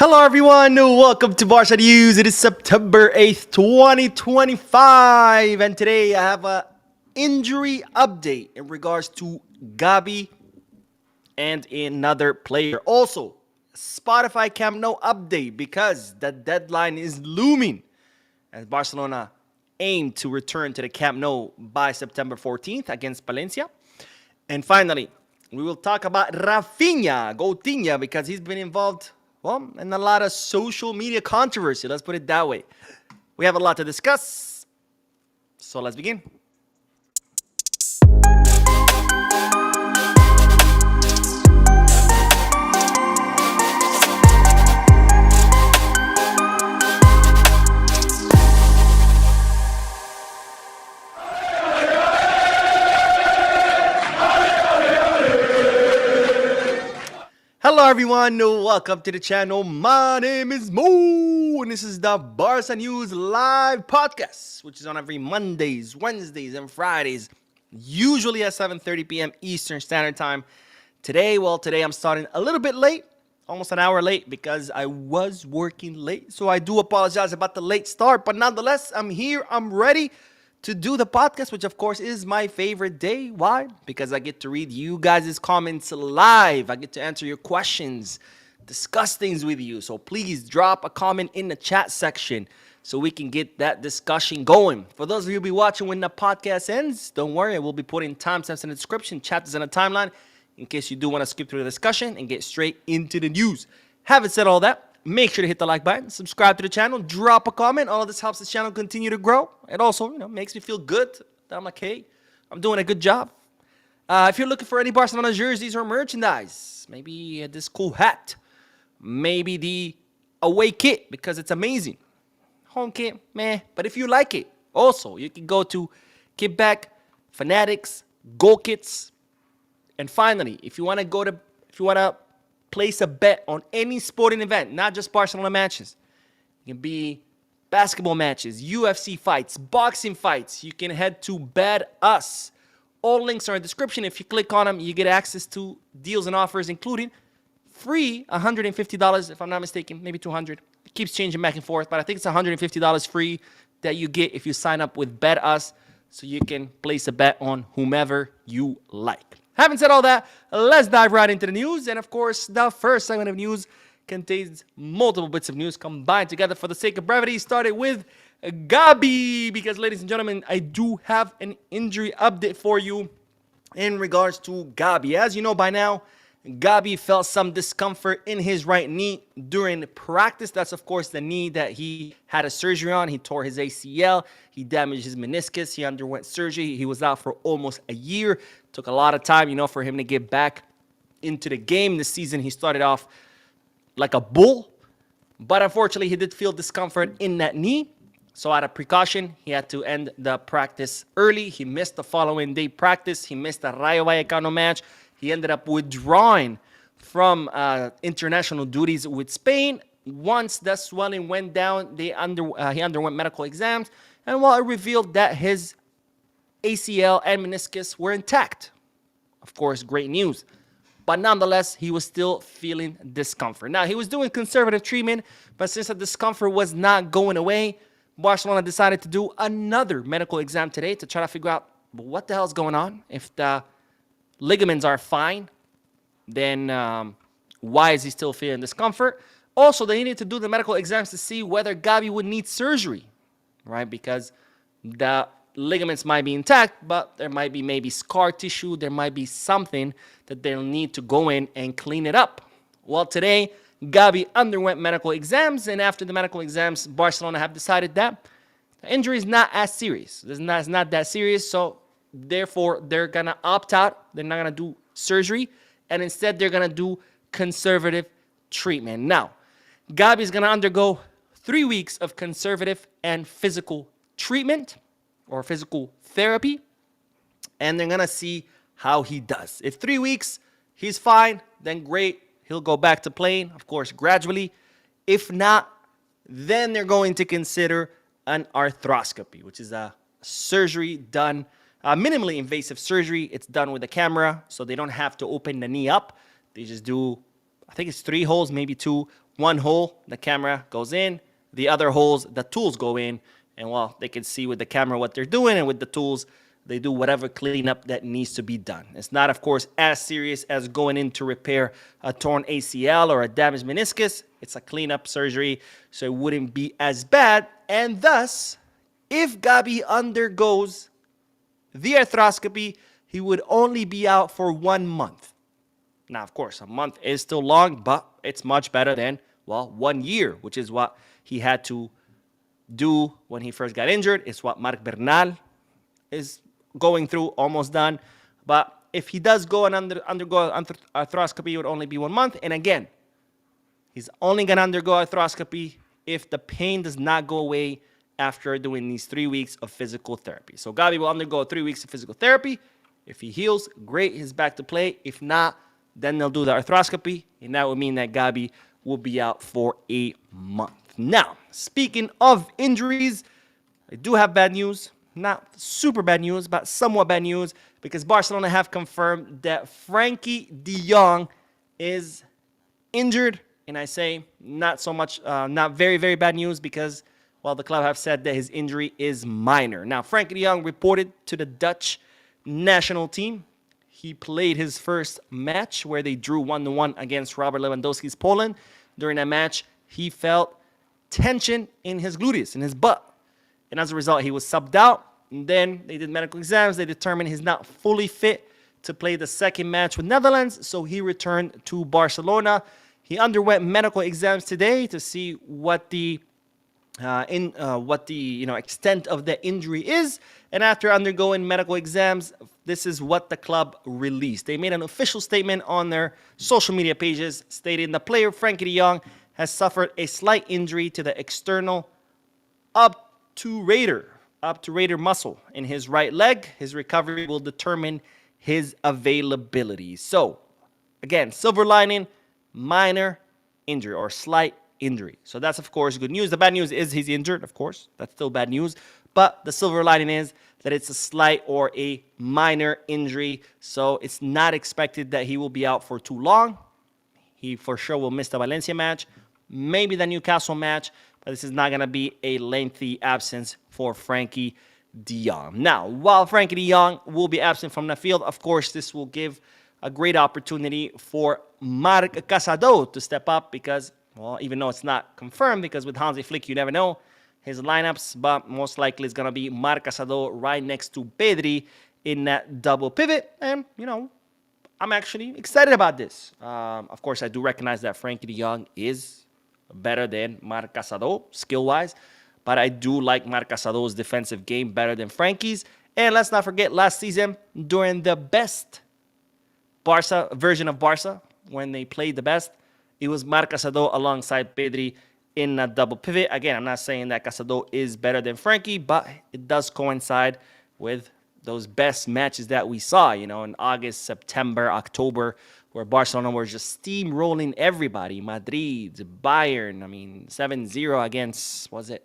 Hello everyone, welcome to Barca News. It is September 8th, 2025, and today I have a injury update in regards to Gavi and another player. Also, Spotify Camp Nou update because the deadline is looming as Barcelona aim to return to the Camp Nou by September 14th against Valencia. And finally, we will talk about Raphinha, Gotinha, because he's been involved in a lot of social media controversy. Let's put it that way. We have a lot to discuss. So let's begin. Hello everyone, welcome to the channel. My name is Mo, and this is the Barca News live podcast, which is on every Mondays, Wednesdays, and Fridays, usually at 7:30 p.m. Eastern Standard Time. Today I'm starting a little bit late, almost an hour late, because I was working late. So I do apologize about the late start, but nonetheless, I'm here, I'm ready to do the podcast, which of course is my favorite day. Why? Because I get to read you guys' comments live. I get to answer your questions, discuss things with you. So please drop a comment in the chat section so we can get that discussion going. For those of you who will be watching when the podcast ends, don't worry, I will be putting timestamps in the description, chapters in the timeline, in case you do want to skip through the discussion and get straight into the news. Having said all that, make sure to hit the like button, subscribe to the channel, drop a comment. All of this helps the channel continue to grow. It also, makes me feel good that I'm like, hey, I'm doing a good job. If you're looking for any Barcelona jerseys or merchandise, maybe this cool hat, maybe the away kit because it's amazing. Home kit, meh. But if you like it, also you can go to Kitback, Fanatics, Goal Kits, and finally, if you want to place a bet on any sporting event, not just Barcelona matches. It can be basketball matches, UFC fights, boxing fights. You can head to Bet Us. All links are in the description. If you click on them, you get access to deals and offers, including free $150, if I'm not mistaken, maybe $200. It keeps changing back and forth, but I think it's $150 free that you get if you sign up with Bet Us, so you can place a bet on whomever you like. Having said all that, let's dive right into the news. And of course, the first segment of news contains multiple bits of news combined together for the sake of brevity. Starting with Gavi, because ladies and gentlemen, I do have an injury update for you in regards to Gavi. As you know by now, Gavi felt some discomfort in his right knee during practice. That's, of course, the knee that he had a surgery on. He tore his ACL. He damaged his meniscus. He underwent surgery. He was out for almost a year. Took a lot of time, for him to get back into the game. This season, he started off like a bull. But unfortunately, he did feel discomfort in that knee. So out of precaution, he had to end the practice early. He missed the following day practice. He missed the Rayo Vallecano match. He ended up withdrawing from international duties with Spain. Once the swelling went down, he underwent medical exams, and it revealed that his ACL and meniscus were intact. Of course, great news. But nonetheless, he was still feeling discomfort. Now, he was doing conservative treatment, but since the discomfort was not going away, Barcelona decided to do another medical exam today to try to figure out what the hell is going on. If the ligaments are fine, then why is he still feeling discomfort? Also, they needed to do the medical exams to see whether Gavi would need surgery, right? Because the ligaments might be intact, but there might be maybe scar tissue. There might be something that they'll need to go in and clean it up. Well, today, Gavi underwent medical exams, and after the medical exams, Barcelona have decided that the injury is not as serious. It's not that serious, so therefore, they're going to opt out. They're not going to do surgery. And instead, they're going to do conservative treatment. Now, Gavi is going to undergo 3 weeks of conservative and physical treatment or physical therapy. And they're going to see how he does. If 3 weeks, he's fine, then great. He'll go back to playing, of course, gradually. If not, then they're going to consider an arthroscopy, which is a surgery done minimally invasive surgery. It's done with a camera, so they don't have to open the knee up. They just do, I think it's 3 holes, maybe 2, one hole, the camera goes in. The other holes, the tools go in. And, well, they can see with the camera what they're doing. And with the tools, they do whatever cleanup that needs to be done. It's not, of course, as serious as going in to repair a torn ACL or a damaged meniscus. It's a cleanup surgery, so it wouldn't be as bad. And thus, if Gavi undergoes the arthroscopy, he would only be out for 1 month. Now, of course, a month is still long, but it's much better than, well, 1 year, which is what he had to do when he first got injured. It's what Marc Bernal is going through, almost done. But if he does go and undergo arthroscopy, it would only be 1 month. And again, he's only going to undergo arthroscopy if the pain does not go away after doing these 3 weeks of physical therapy. So Gavi will undergo 3 weeks of physical therapy. If he heals, great, he's back to play. If not, then they'll do the arthroscopy, and that would mean that Gavi will be out for a month. Now, speaking of injuries, I do have bad news. Not super bad news, but somewhat bad news, because Barcelona have confirmed that Frenkie de Jong is injured. And I say not so much, not very, very bad news, because, well, the club have said that his injury is minor. Now, Frenkie de Jong reported to the Dutch national team. He played his first match where they drew 1-1 against Robert Lewandowski's Poland. During that match, he felt tension in his gluteus, in his butt. And as a result, he was subbed out. And then they did medical exams. They determined he's not fully fit to play the second match with Netherlands. So he returned to Barcelona. He underwent medical exams today to see what the extent of the injury is. And after undergoing medical exams, this is what the club released. They made an official statement on their social media pages stating the player Frenkie de Jong has suffered a slight injury to the external obturator muscle in his right leg. His recovery will determine his availability. So, again, silver lining, minor injury or slight injury. So that's, of course, good news. The bad news is he's injured, of course. That's still bad news. But the silver lining is that it's a slight or a minor injury. So it's not expected that he will be out for too long. He for sure will miss the Valencia match, maybe the Newcastle match, but this is not going to be a lengthy absence for Frenkie de Jong. Now, while Frenkie de Jong will be absent from the field, of course, this will give a great opportunity for Marc Casado to step up because, well, even though it's not confirmed, because with Hansi Flick, you never know his lineups, but most likely it's going to be Marc Casado right next to Pedri in that double pivot. And, I'm actually excited about this. Of course, I do recognize that Frenkie de Jong is better than Marc Casado, skill-wise, but I do like Marc Casado's defensive game better than Frenkie's. And let's not forget, last season, during the best Barca version of Barca, when they played the best, it was Marc Casado alongside Pedri in a double pivot. Again, I'm not saying that Casado is better than Frenkie, but it does coincide with those best matches that we saw, in August, September, October, where Barcelona were just steamrolling everybody. Madrid, Bayern, 7-0 against, was it?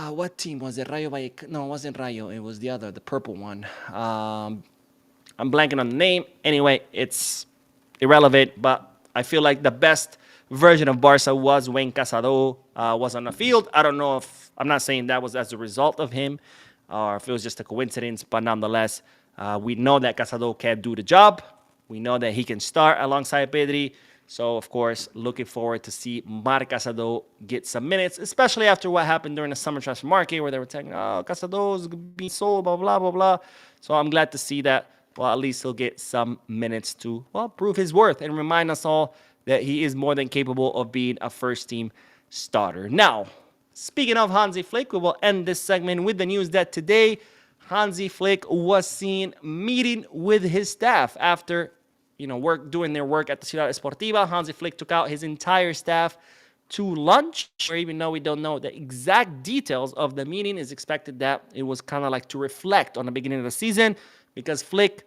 What team was it? Rayo Vallecano? No, it wasn't Rayo. It was the purple one. I'm blanking on the name. Anyway, it's irrelevant, but I feel like the best version of Barca was when Casado was on the field. I don't know I'm not saying that was as a result of him or if it was just a coincidence, but nonetheless, we know that Casado can do the job. We know that he can start alongside Pedri. So, of course, looking forward to see Marc Casado get some minutes, especially after what happened during the summer transfer market where they were saying, Casado's being sold, blah, blah, blah, blah. So I'm glad to see that, well, at least he'll get some minutes to, well, prove his worth and remind us all that he is more than capable of being a first-team starter. Now, speaking of Hansi Flick, we will end this segment with the news that today Hansi Flick was seen meeting with his staff after, doing their work at the Ciudad Esportiva. Hansi Flick took out his entire staff to lunch, where even though we don't know the exact details of the meeting, it's expected that it was kind of like to reflect on the beginning of the season, because Flick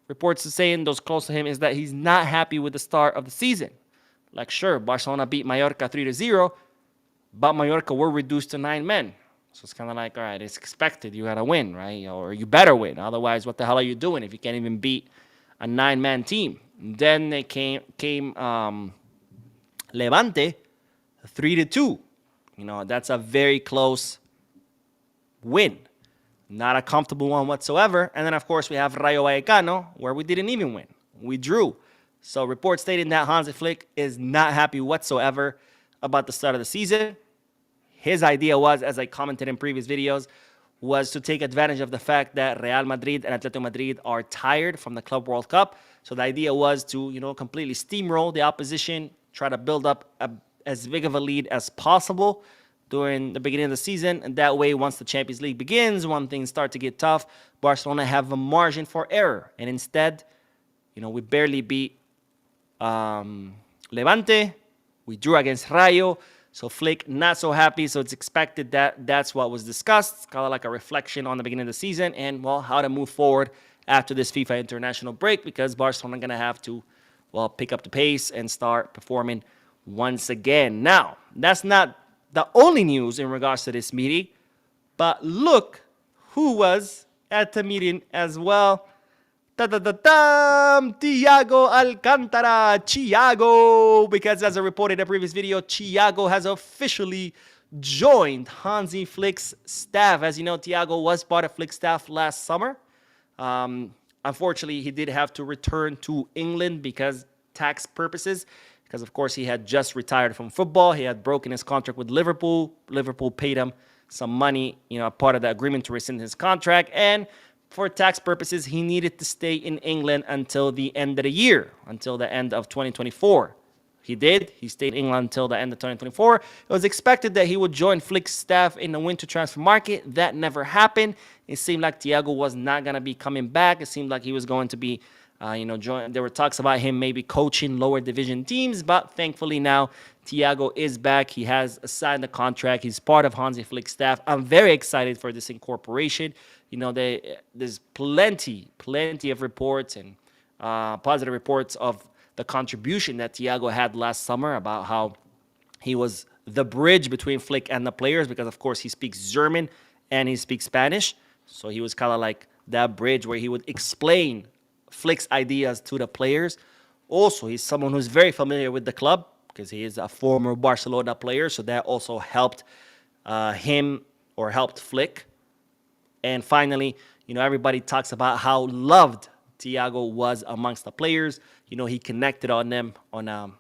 reports to saying, those close to him, is that he's not happy with the start of the season. Like, sure, Barcelona beat Mallorca 3-0, but Mallorca were reduced to 9 men. So it's kind of like, all right, it's expected. You got to win, right? Or you better win. Otherwise, what the hell are you doing if you can't even beat a 9-man team? Then they came Levante 3-2. That's a very close win. Not a comfortable one whatsoever. And then, of course, we have Rayo Vallecano, where we didn't even win. We drew. So reports stating that Hansi Flick is not happy whatsoever about the start of the season. His idea was, as I commented in previous videos, was to take advantage of the fact that Real Madrid and Atletico Madrid are tired from the Club World Cup. So the idea was to, completely steamroll the opposition, try to build up as big of a lead as possible during the beginning of the season. And that way, once the Champions League begins, when things start to get tough, Barcelona have a margin for error. And instead, we barely beat Levante. We drew against Rayo. So Flick not so happy. So it's expected that that's what was discussed. It's kind of like a reflection on the beginning of the season and, how to move forward after this FIFA international break, because Barcelona are going to have to, pick up the pace and start performing once again. Now, that's not the only news in regards to this meeting, but look who was at the meeting as well. Thiago Alcantara, Thiago, because as I reported in a previous video, Thiago has officially joined Hansi Flick's staff. As you know, Thiago was part of Flick's staff last summer. Unfortunately, he did have to return to England because tax purposes, because of course he had just retired from football. He had broken his contract with Liverpool. Liverpool paid him some money, part of the agreement to rescind his contract, and for tax purposes, he needed to stay in England until the end of the year, until the end of 2024. He did. He stayed in England until the end of 2024. It was expected that he would join Flick's staff in the winter transfer market. That never happened. It seemed like Thiago was not going to be coming back. It seemed like he was going to be, there were talks about him maybe coaching lower division teams, but thankfully now Thiago is back. He has signed the contract. He's part of Hansi Flick's staff. I'm very excited for this incorporation. There's plenty of reports and positive reports of the contribution that Thiago had last summer, about how he was the bridge between Flick and the players, because of course he speaks German and he speaks Spanish. So he was kind of like that bridge where he would explain Flick's ideas to the players. Also, he's someone who's very familiar with the club because he is a former Barcelona player. So that also helped helped Flick. And finally, everybody talks about how loved Thiago was amongst the players. He connected on them on a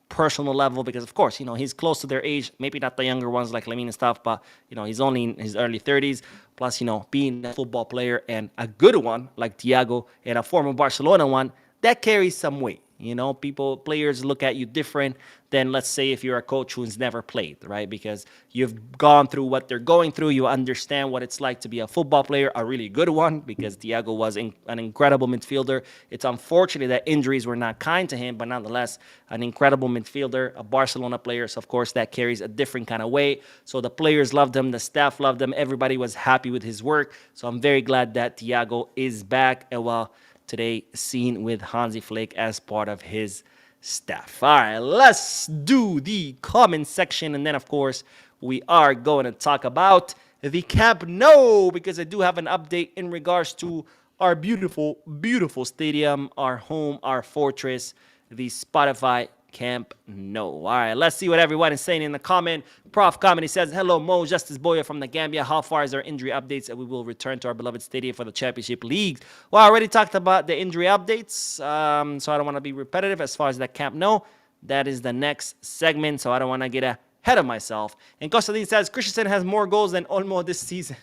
personal level because, of course, he's close to their age. Maybe not the younger ones like Lamine and stuff, but, he's only in his early 30s. Plus, being a football player and a good one like Thiago and a former Barcelona one, that carries some weight. Players look at you different than, let's say, if you're a coach who's never played, right? Because you've gone through what they're going through. You understand what it's like to be a football player, a really good one, because Thiago was an incredible midfielder. It's unfortunate that injuries were not kind to him, but nonetheless, an incredible midfielder, a Barcelona player. So, of course, that carries a different kind of weight. So the players loved him. The staff loved him. Everybody was happy with his work. So I'm very glad that Thiago is back. And, today seen with Hansi Flick as part of his staff. All right, let's do the comment section. And then, of course, we are going to talk about the Camp Nou, because I do have an update in regards to our beautiful, beautiful stadium, our home, our fortress, the Spotify Camp Nou. All right, let's see what everyone is saying in the comment. Prof Comedy says, hello, Mo, Justice Boyer from the Gambia. How far is our injury updates? And we will return to our beloved stadium for the championship league. Well, I already talked about the injury updates, so I don't want to be repetitive as far as that Camp Nou. That is the next segment, so I don't want to get ahead of myself. And Kostadin says, Christensen has more goals than Olmo this season.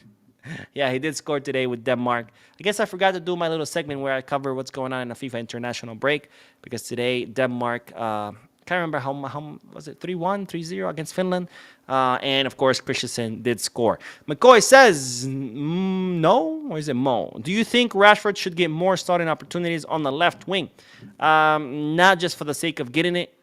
Yeah, he did score today with Denmark. I guess I forgot to do my little segment where I cover what's going on in the FIFA international break, because today Denmark, can't remember how was it, 3-1, 3-0 against Finland. And, of course, Christensen did score. McCoy says, no, or is it Mo? Do you think Rashford should get more starting opportunities on the left wing? Not just for the sake of getting it,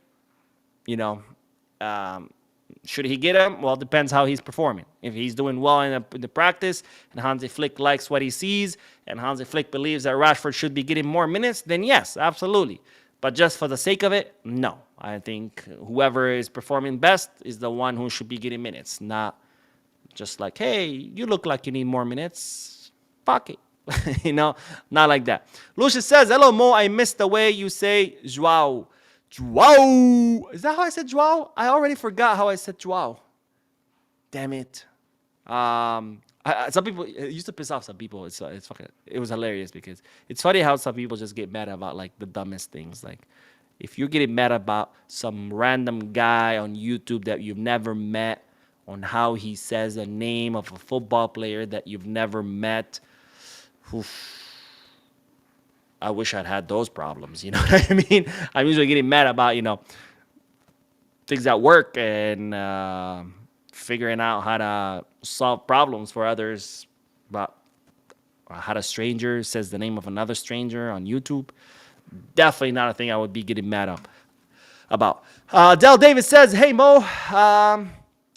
should he get him? Well, it depends how he's performing. If he's doing well in the practice and Hansi Flick likes what he sees and Hansi Flick believes that Rashford should be getting more minutes, then yes, absolutely. But just for the sake of it, no. I think whoever is performing best is the one who should be getting minutes, not just like, hey, you look like you need more minutes. Fuck it. Not like that. Lucius says, hello, Mo. I missed the way you say Joao. Joao. Is that how I said Joao? I already forgot how I said Joao. Damn it. Some people, it used to piss off some people. It's fucking, it was hilarious because it's funny how some people just get mad about like the dumbest things. Like if you're getting mad about some random guy on YouTube that you've never met, on how he says the name of a football player that you've never met, oof, I wish I'd had those problems. You know what I mean? I'm usually getting mad about, things at work and figuring out how to solve problems for others. But how a stranger says the name of another stranger on YouTube, definitely not a thing I would be getting mad about. Del Davis says, "Hey Mo,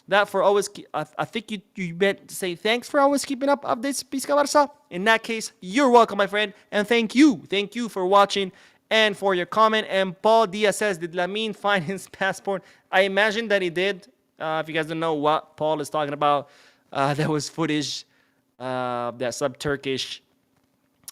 that for always. I think you meant to say thanks for always keeping up updates, Pizca Barça. In that case, you're welcome, my friend, and thank you for watching and for your comment." And Paul Diaz says, "Did Lamine find his passport?" I imagine that he did. If you guys don't know what Paul is talking about, there was footage that some Turkish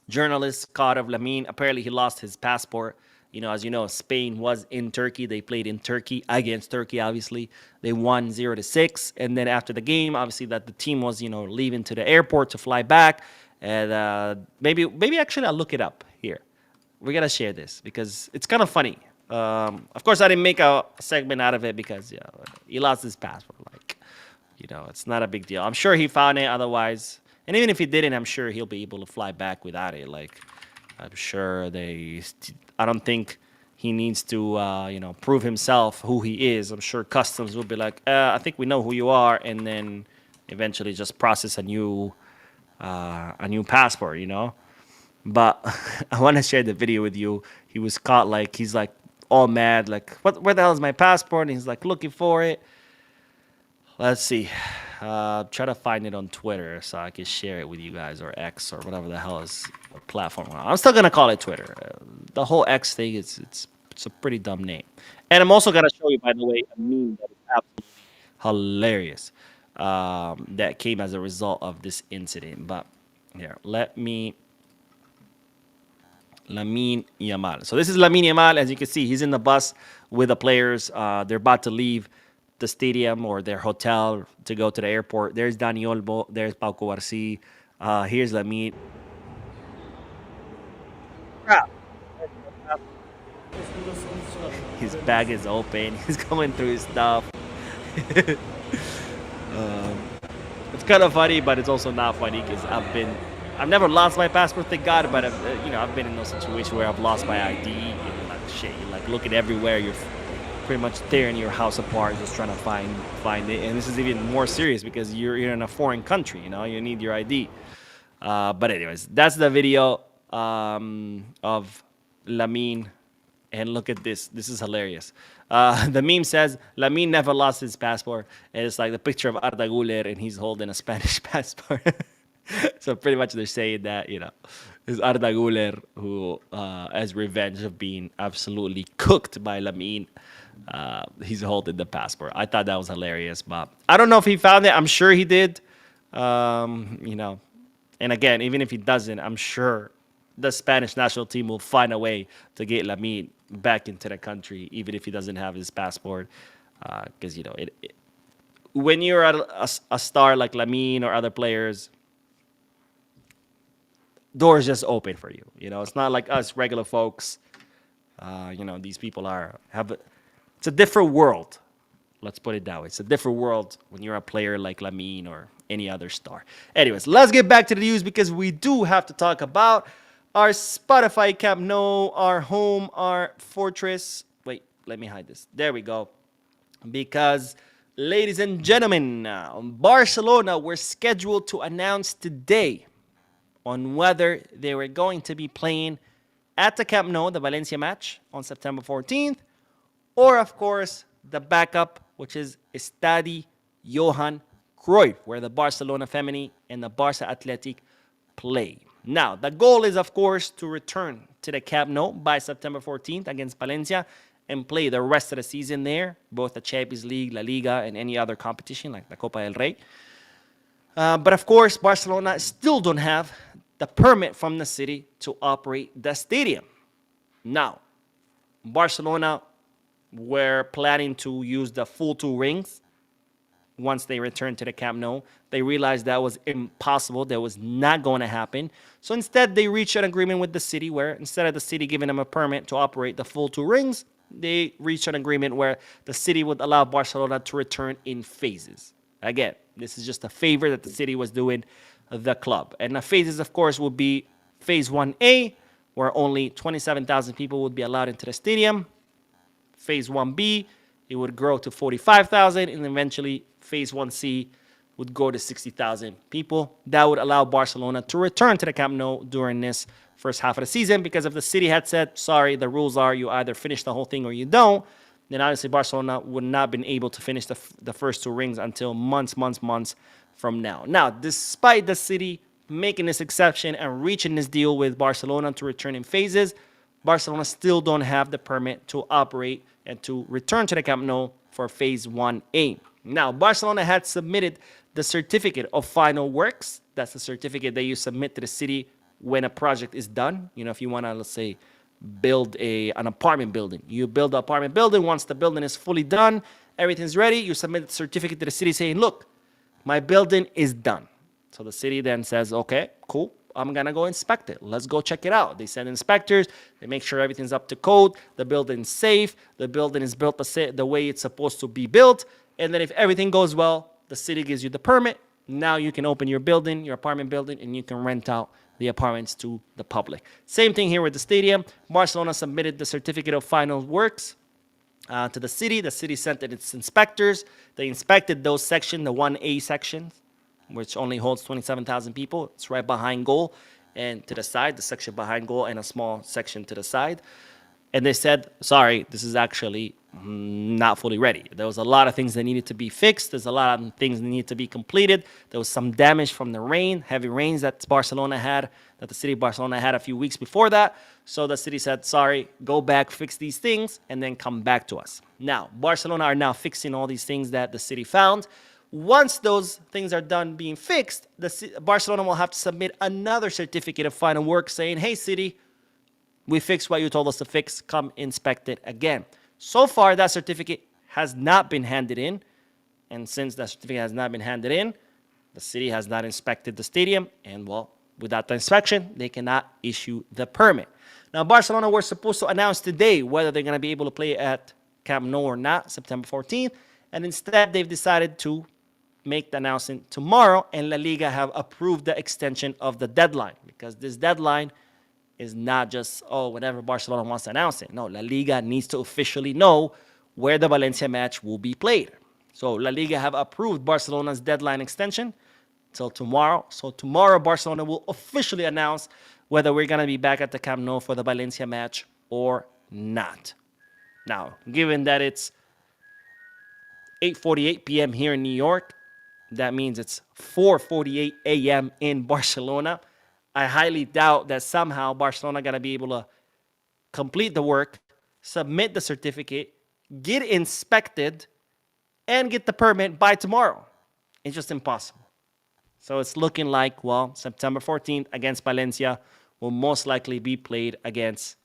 journalist caught of Lamine. Apparently, he lost his passport. As you know, Spain was in Turkey. They played in Turkey against Turkey, obviously. They won 0-6. And then after the game, obviously, that the team was, leaving to the airport to fly back. And maybe actually I'll look it up here. We got to share this because it's kind of funny. Of course, I didn't make a segment out of it because he lost his passport. It's not a big deal. I'm sure he found it otherwise. And even if he didn't, I'm sure he'll be able to fly back without it. I'm sure I don't think he needs to, prove himself who he is. I'm sure customs will be like, I think we know who you are, and then eventually just process a new passport, But I want to share the video with you. He was caught he's all mad, where the hell is my passport? And he's looking for it. Let's see. Try to find it on Twitter so I can share it with you guys, or X, or whatever the hell is the platform. I'm still gonna call it Twitter. The whole X thing it's a pretty dumb name. And I'm also gonna show you, by the way, a meme that is absolutely hilarious that came as a result of this incident. But here, Lamine Yamal. So this is Lamine Yamal. As you can see, he's in the bus with the players. They're about to leave the stadium or their hotel to go to the airport. There's Dani Olmo. There's Pau Cubarsí. Here's Lamine. His bag is open. He's going through his stuff. It's kind of funny, but it's also not funny because I've never lost my passport, thank God. But I've been in those situations where I've lost my ID. And shit, you're looking everywhere. You're pretty much tearing your house apart, just trying to find it. And this is even more serious because you're in a foreign country. You need your ID. But anyways, that's the video of Lamine. And look at this. This is hilarious. The meme says, Lamine never lost his passport. And it's the picture of Arda Güler, and he's holding a Spanish passport. So pretty much they're saying that, it's Arda Güler who, as revenge of being absolutely cooked by Lamine, he's holding the passport. I thought that was hilarious, but I don't know if he found it. I'm sure he did. And again, even if he doesn't, I'm sure the Spanish national team will find a way to get Lamine back into the country, even if he doesn't have his passport. Because, when you're a star like Lamine or other players, doors just open for you. It's not like us regular folks. These people it's a different world. Let's put it that way. It's a different world when you're a player like Lamine or any other star. Anyways, let's get back to the news because we do have to talk about our Spotify Camp Nou, our home, our fortress. Wait, let me hide this. There we go. Because, ladies and gentlemen, Barcelona were scheduled to announce today on whether they were going to be playing at the Camp Nou, the Valencia match on September 14th, or, of course, the backup, which is Estadi Johan Cruyff, where the Barcelona Femení and the Barça Athletic play. Now, the goal is, of course, to return to the Camp Nou by September 14th against Valencia and play the rest of the season there, both the Champions League, La Liga, and any other competition like the Copa del Rey. But, of course, Barcelona still don't have the permit from the city to operate the stadium. Now, Barcelona were planning to use the full two rings once they returned to the Camp Nou. They realized that was impossible. That was not going to happen. So instead, they reached an agreement with the city where instead of the city giving them a permit to operate the full two rings, they reached an agreement where the city would allow Barcelona to return in phases. Again, this is just a favor that the city was doing the club. And the phases, of course, would be phase 1A, where only 27,000 people would be allowed into the stadium. Phase 1B, it would grow to 45,000, and eventually phase 1C would go to 60,000 people. That would allow Barcelona to return to the Camp Nou during this first half of the season, because if the city had said, sorry, the rules are you either finish the whole thing or you don't, then obviously Barcelona would not have been able to finish the first two rings until months from now. Now, despite the city making this exception and reaching this deal with Barcelona to return in phases, Barcelona still don't have the permit to operate and to return to the Camp Nou for phase 1A. Now, Barcelona had submitted the certificate of final works. That's the certificate that you submit to the city when a project is done. You know, if you want to, let's say, build an apartment building. You build the apartment building. Once the building is fully done, everything's ready, you submit the certificate to the city saying, look, my building is done. So the city then says, okay, cool, I'm going to go inspect it. Let's go check it out. They send inspectors. They make sure everything's up to code. The building's safe. The building is built the way it's supposed to be built. And then if everything goes well, the city gives you the permit. Now you can open your building, your apartment building, and you can rent out the apartments to the public. Same thing here with the stadium. Barcelona submitted the certificate of final works to the city. The city sent it its inspectors. They inspected those sections, the 1A sections, which only holds 27,000 people. It's right behind goal and to the side, the section behind goal and a small section to the side. And they said, sorry, this is actually not fully ready. There was a lot of things that needed to be fixed. There's a lot of things that need to be completed. There was some damage from the rain, heavy rains that Barcelona had, that the city of Barcelona had a few weeks before that. So the city said, sorry, go back, fix these things, and then come back to us. Now, Barcelona are now fixing all these things that the city found. Once those things are done being fixed, Barcelona will have to submit another certificate of final work saying, hey, city, we fixed what you told us to fix. Come inspect it again. So far, that certificate has not been handed in. And since that certificate has not been handed in, the city has not inspected the stadium. And, well, without the inspection, they cannot issue the permit. Now, Barcelona were supposed to announce today whether they're going to be able to play at Camp Nou or not, September 14th. And instead, they've decided to make the announcement tomorrow. And La Liga have approved the extension of the deadline, because this deadline is not just, whenever Barcelona wants to announce it. No, La Liga needs to officially know where the Valencia match will be played. So La Liga have approved Barcelona's deadline extension till tomorrow. So tomorrow, Barcelona will officially announce whether we're going to be back at the Camp Nou for the Valencia match or not. Now, given that it's 8:48 p.m. here in New York, that means it's 4:48 a.m. in Barcelona. I highly doubt that somehow Barcelona going to be able to complete the work, submit the certificate, get inspected, and get the permit by tomorrow. It's just impossible. So it's looking like, well, September 14th against Valencia will most likely be played against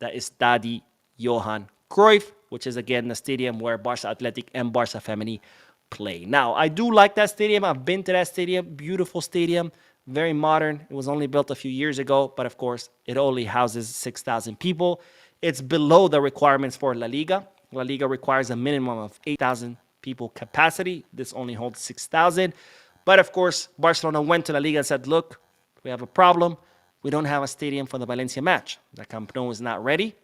the Estadi Johan Cruyff, which is, again, the stadium where Barca Athletic and Barca Femení play. Now, I do like that stadium. I've been to that stadium. Beautiful stadium. Very modern. It was only built a few years ago, but of course, it only houses 6,000 people. It's below the requirements for La Liga. La Liga requires a minimum of 8,000 people capacity. This only holds 6,000. But of course, Barcelona went to La Liga and said, look, we have a problem. We don't have a stadium for the Valencia match. The Camp Nou is not ready.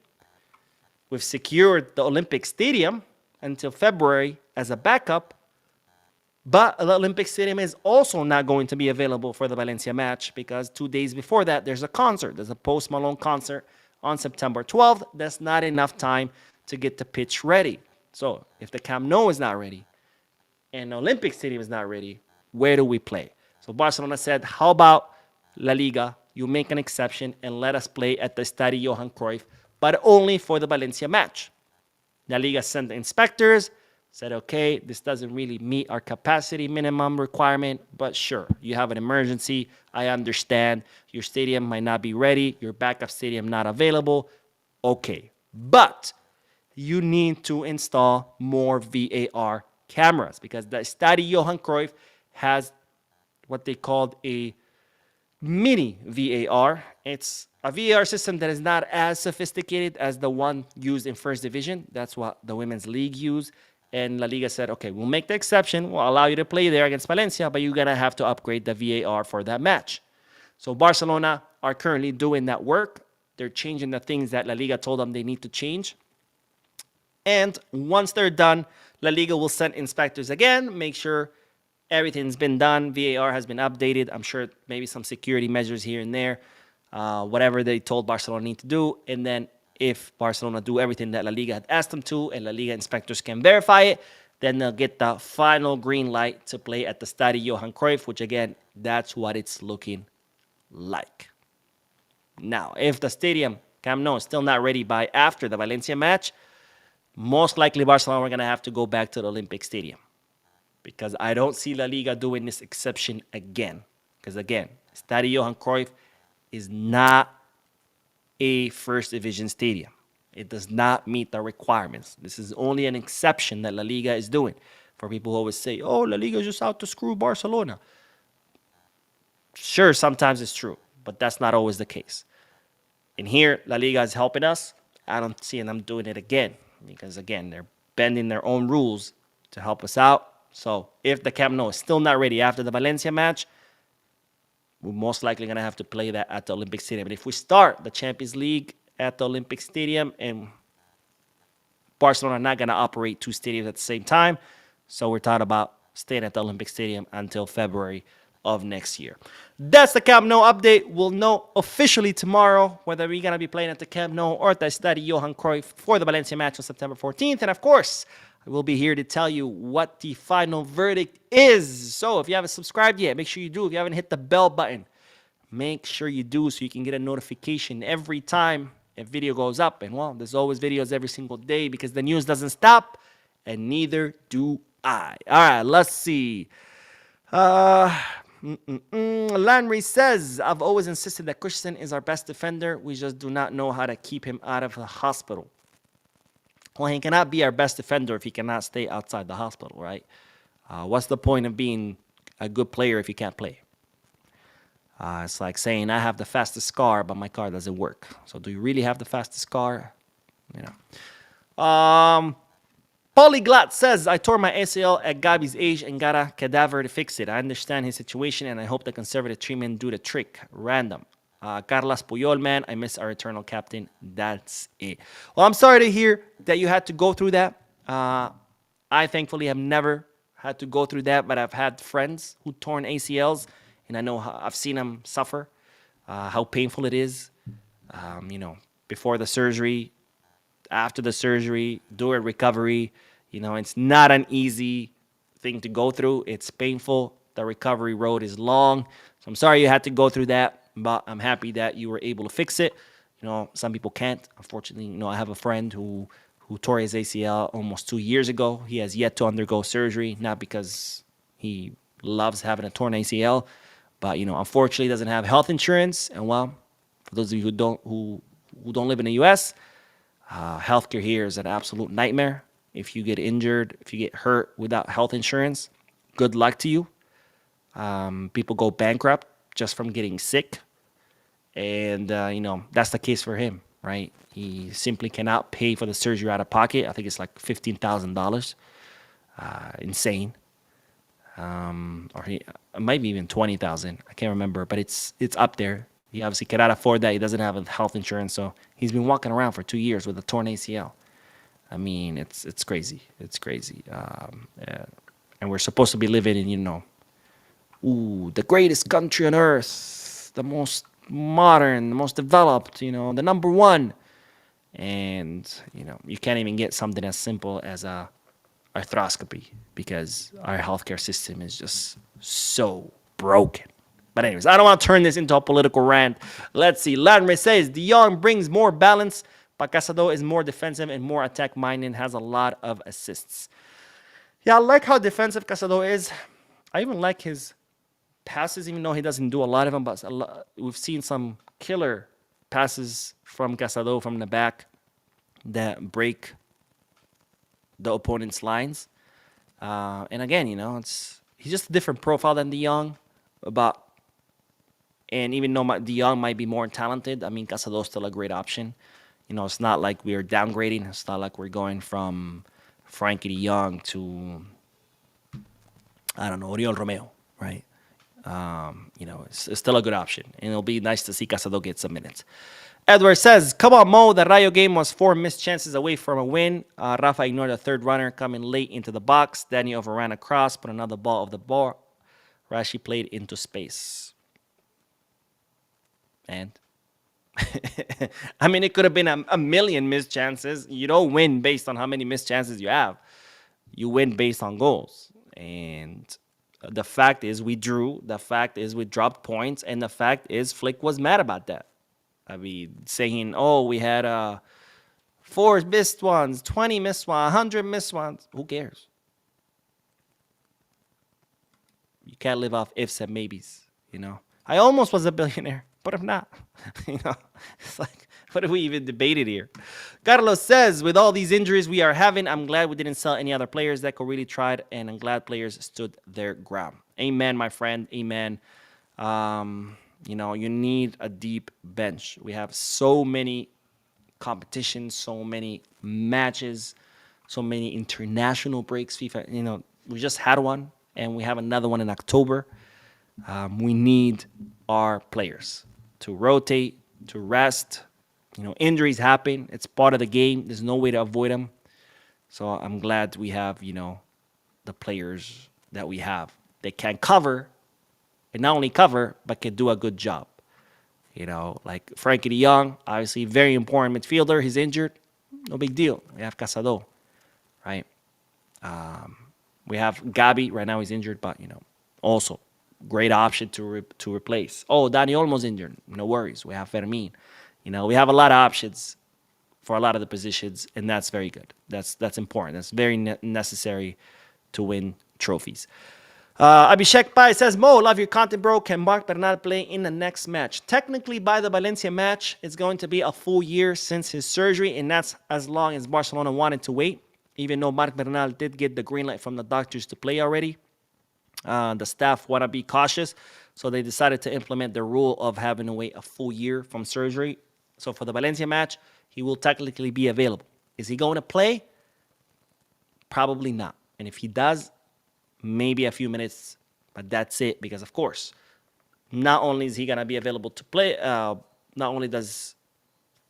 We've secured the Olympic Stadium until February as a backup. But the Olympic Stadium is also not going to be available for the Valencia match, because 2 days before that, there's a concert. There's a Post Malone concert on September 12th. That's not enough time to get the pitch ready. So if the Camp Nou is not ready and the Olympic Stadium is not ready, where do we play? So Barcelona said, how about La Liga? You make an exception and let us play at the Estadio Johan Cruyff, but only for the Valencia match. La Liga sent the inspectors, said, okay, this doesn't really meet our capacity minimum requirement, but sure, you have an emergency. I understand. Your stadium might not be ready. Your backup stadium not available. Okay. But you need to install more VAR cameras because the Estadio Johan Cruyff has what they called a mini VAR. It's a VAR system that is not as sophisticated as the one used in First Division. That's what the Women's League use. And La Liga said, okay, we'll make the exception. We'll allow you to play there against Valencia, but you're going to have to upgrade the VAR for that match. So Barcelona are currently doing that work. They're changing the things that La Liga told them they need to change. And once they're done, La Liga will send inspectors again, make sure everything's been done. VAR has been updated. I'm sure maybe some security measures here and there, whatever they told Barcelona need to do. And then if Barcelona do everything that La Liga had asked them to and La Liga inspectors can verify it, then they'll get the final green light to play at the Estadio Johan Cruyff, which again, that's what it's looking like. Now, if the stadium, Camp Nou, is still not ready by after the Valencia match, most likely Barcelona are going to have to go back to the Olympic Stadium because I don't see La Liga doing this exception again. Because again, Estadio Johan Cruyff is not a First Division stadium. It does not meet the requirements. This is only an exception that La Liga is doing. For people who always say, oh, La Liga is just out to screw Barcelona. Sure, sometimes it's true, but that's not always the case. And here, La Liga is helping us. I don't see them doing it again because, again, they're bending their own rules to help us out. So if the Camp Nou is still not ready after the Valencia match, we're most likely going to have to play that at the Olympic Stadium. But if we start the Champions League at the Olympic Stadium and Barcelona are not going to operate two stadiums at the same time, so we're talking about staying at the Olympic Stadium until February of next year. That's the Camp Nou update. We'll know officially tomorrow whether we're going to be playing at the Camp Nou or at the Estadio Johan Cruyff for the Valencia match on September 14th. And of course, I will be here to tell you what the final verdict is. So if you haven't subscribed yet, make sure you do. If you haven't hit the bell button, make sure you do so you can get a notification every time a video goes up. And well, there's always videos every single day because the news doesn't stop, and neither do I. All right, let's see. Landry says, I've always insisted that Christensen is our best defender. We just do not know how to keep him out of the hospital. Well, he cannot be our best defender if he cannot stay outside the hospital, right? What's the point of being a good player if you can't play? It's like saying, I have the fastest car, but my car doesn't work. So do you really have the fastest car? You know. Polyglot says, I tore my ACL at Gavi's age and got a cadaver to fix it. I understand his situation, and I hope the conservative treatment do the trick. Random. Carlos Puyol, man, I miss our eternal captain. That's it. Well, I'm sorry to hear that you had to go through that. I thankfully have never had to go through that, but I've had friends who torn ACLs, and I know I've seen them suffer, how painful it is. You know, before the surgery, after the surgery, during recovery, you know, it's not an easy thing to go through. It's painful. The recovery road is long. So I'm sorry you had to go through that, but I'm happy that you were able to fix it. You know, some people can't. Unfortunately, you know, I have a friend who tore his ACL almost 2 years ago. He has yet to undergo surgery, not because he loves having a torn ACL, but, you know, unfortunately doesn't have health insurance. And, well, for those of you who don't live in the U.S., healthcare here is an absolute nightmare. If you get injured, if you get hurt without health insurance, good luck to you. People go bankrupt just from getting sick. And, you know, that's the case for him, right? He simply cannot pay for the surgery out of pocket. I think it's like $15,000. Insane. Or it might be even $20,000. I can't remember, but it's up there. He obviously cannot afford that. He doesn't have a health insurance, so he's been walking around for 2 years with a torn ACL. I mean, it's crazy. It's crazy. And we're supposed to be living in, you know, the greatest country on earth, the most modern, the most developed, you know, the number one. And, you know, you can't even get something as simple as a arthroscopy because our healthcare system is just so broken. But anyways, I don't want to turn this into a political rant. Let's see. Landry says, De Jong brings more balance, but Casado is more defensive and more attack-minded, has a lot of assists. Yeah, I like how defensive Casado is. I even like his passes, even though he doesn't do a lot of them. But we've seen some killer passes from Casado from the back that break the opponent's lines. And again, he's just a different profile than De Jong, and even though De Jong might be more talented, I mean, Casado's still a great option. It's not like we're downgrading. It's not like we're going from Frenkie De Jong to, I don't know, Oriol Romeo, right? It's still a good option, and it'll be nice to see Casado get some minutes. Edward says, come on, Mo. The Rayo game was 4 missed chances away from a win. Rafa ignored a third runner coming late into the box. Danny overran a cross, but another ball of the bar. Rashi played into space. And I mean, it could have been a million missed chances. You don't win based on how many missed chances you have. You win based on goals. And the fact is we drew. The fact is we dropped points. And the fact is Flick was mad about that. I mean, saying, oh, we had 4 missed ones, 20 missed ones, 100 missed ones. Who cares? You can't live off ifs and maybes, I almost was a billionaire, but I'm not. It's like, what are we even debating here? Carlos says, with all these injuries we are having, I'm glad we didn't sell any other players. that really tried, and I'm glad players stood their ground. Amen, my friend. Amen. You need a deep bench. We have so many competitions, so many matches, so many international breaks. FIFA, we just had one, and we have another one in October. We need our players to rotate, to rest. Injuries happen. It's part of the game. There's no way to avoid them. So I'm glad we have, the players that we have. They can cover, and not only cover, but can do a good job. Like Frenkie De Jong, obviously very important midfielder. He's injured. No big deal. We have Casado, right? We have Gavi. Right now he's injured, but, also great option to replace. Oh, Dani Olmo's injured. No worries. We have Fermin. We have a lot of options for a lot of the positions, and that's very good. That's important. That's very necessary to win trophies. Abhishek Pai says, Mo, love your content, bro. Can Marc Bernal play in the next match? Technically, by the Valencia match, it's going to be a full year since his surgery, and that's as long as Barcelona wanted to wait, even though Marc Bernal did get the green light from the doctors to play already. The staff want to be cautious, so they decided to implement the rule of having to wait a full year from surgery. So for the Valencia match, he will technically be available. Is he going to play? Probably not. And if he does, maybe a few minutes, but that's it. Because, of course, not only is he going to be available to play, not only does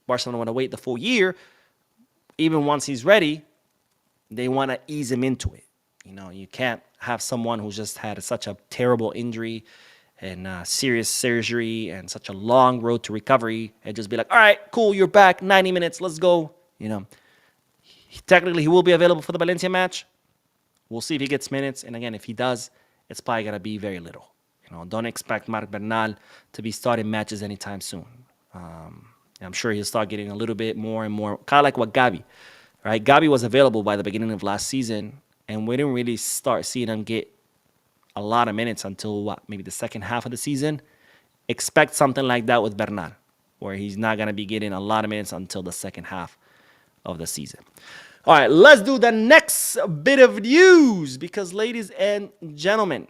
Barcelona want to wait the full year, even once he's ready, they want to ease him into it. You can't have someone who's just had such a terrible injury and serious surgery and such a long road to recovery and just be like, all right, cool, you're back, 90 minutes, let's go. Technically, he will be available for the Valencia match. We'll see if he gets minutes. And again, if he does, it's probably going to be very little. Don't expect Marc Bernal to be starting matches anytime soon. I'm sure he'll start getting a little bit more and more, kind of like what Gavi, right? Gavi was available by the beginning of last season, and we didn't really start seeing him get a lot of minutes until, maybe the second half of the season. Expect something like that with Bernal, where he's not going to be getting a lot of minutes until the second half of the season. All right, let's do the next bit of news because, ladies and gentlemen,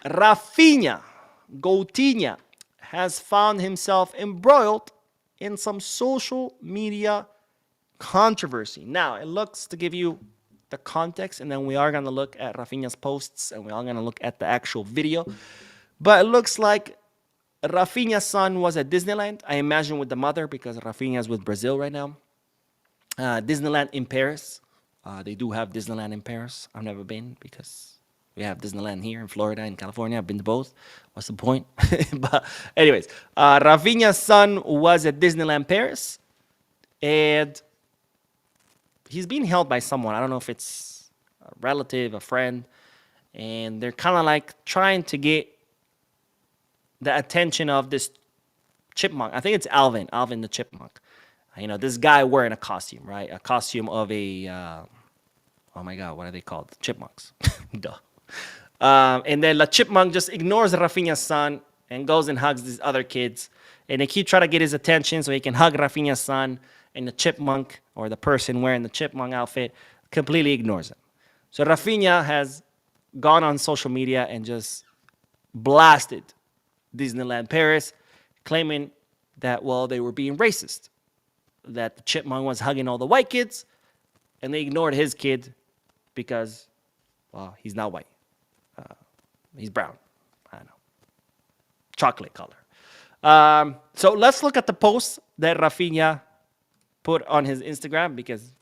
Raphinha, Coutinho, has found himself embroiled in some social media controversy. Now, it looks to give you the context, and then we are going to look at Raphinha's posts, and we are going to look at the actual video. But it looks like Raphinha's son was at Disneyland, I imagine with the mother, because Raphinha is with Brazil right now. Disneyland in Paris. They do have Disneyland in Paris. I've never been because we have Disneyland here in Florida and California. I've been to both. What's the point? But anyways, Raphinha's son was at Disneyland Paris, and he's being held by someone. I don't know if it's a relative, a friend, and they're kind of like trying to get the attention of this chipmunk. I think it's Alvin the chipmunk. This guy wearing a costume, right? A costume of a, oh my God, what are they called? Chipmunks. Duh. And then the chipmunk just ignores Raphinha's son and goes and hugs these other kids. And they keep trying to get his attention so he can hug Raphinha's son. And the chipmunk, or the person wearing the chipmunk outfit, completely ignores him. So Raphinha has gone on social media and just blasted Disneyland Paris, claiming that, well, they were being racist, that the chipmunk was hugging all the white kids, and they ignored his kid because, well, he's not white. He's brown. I don't know. Chocolate color. So let's look at the post that Raphinha put on his Instagram, because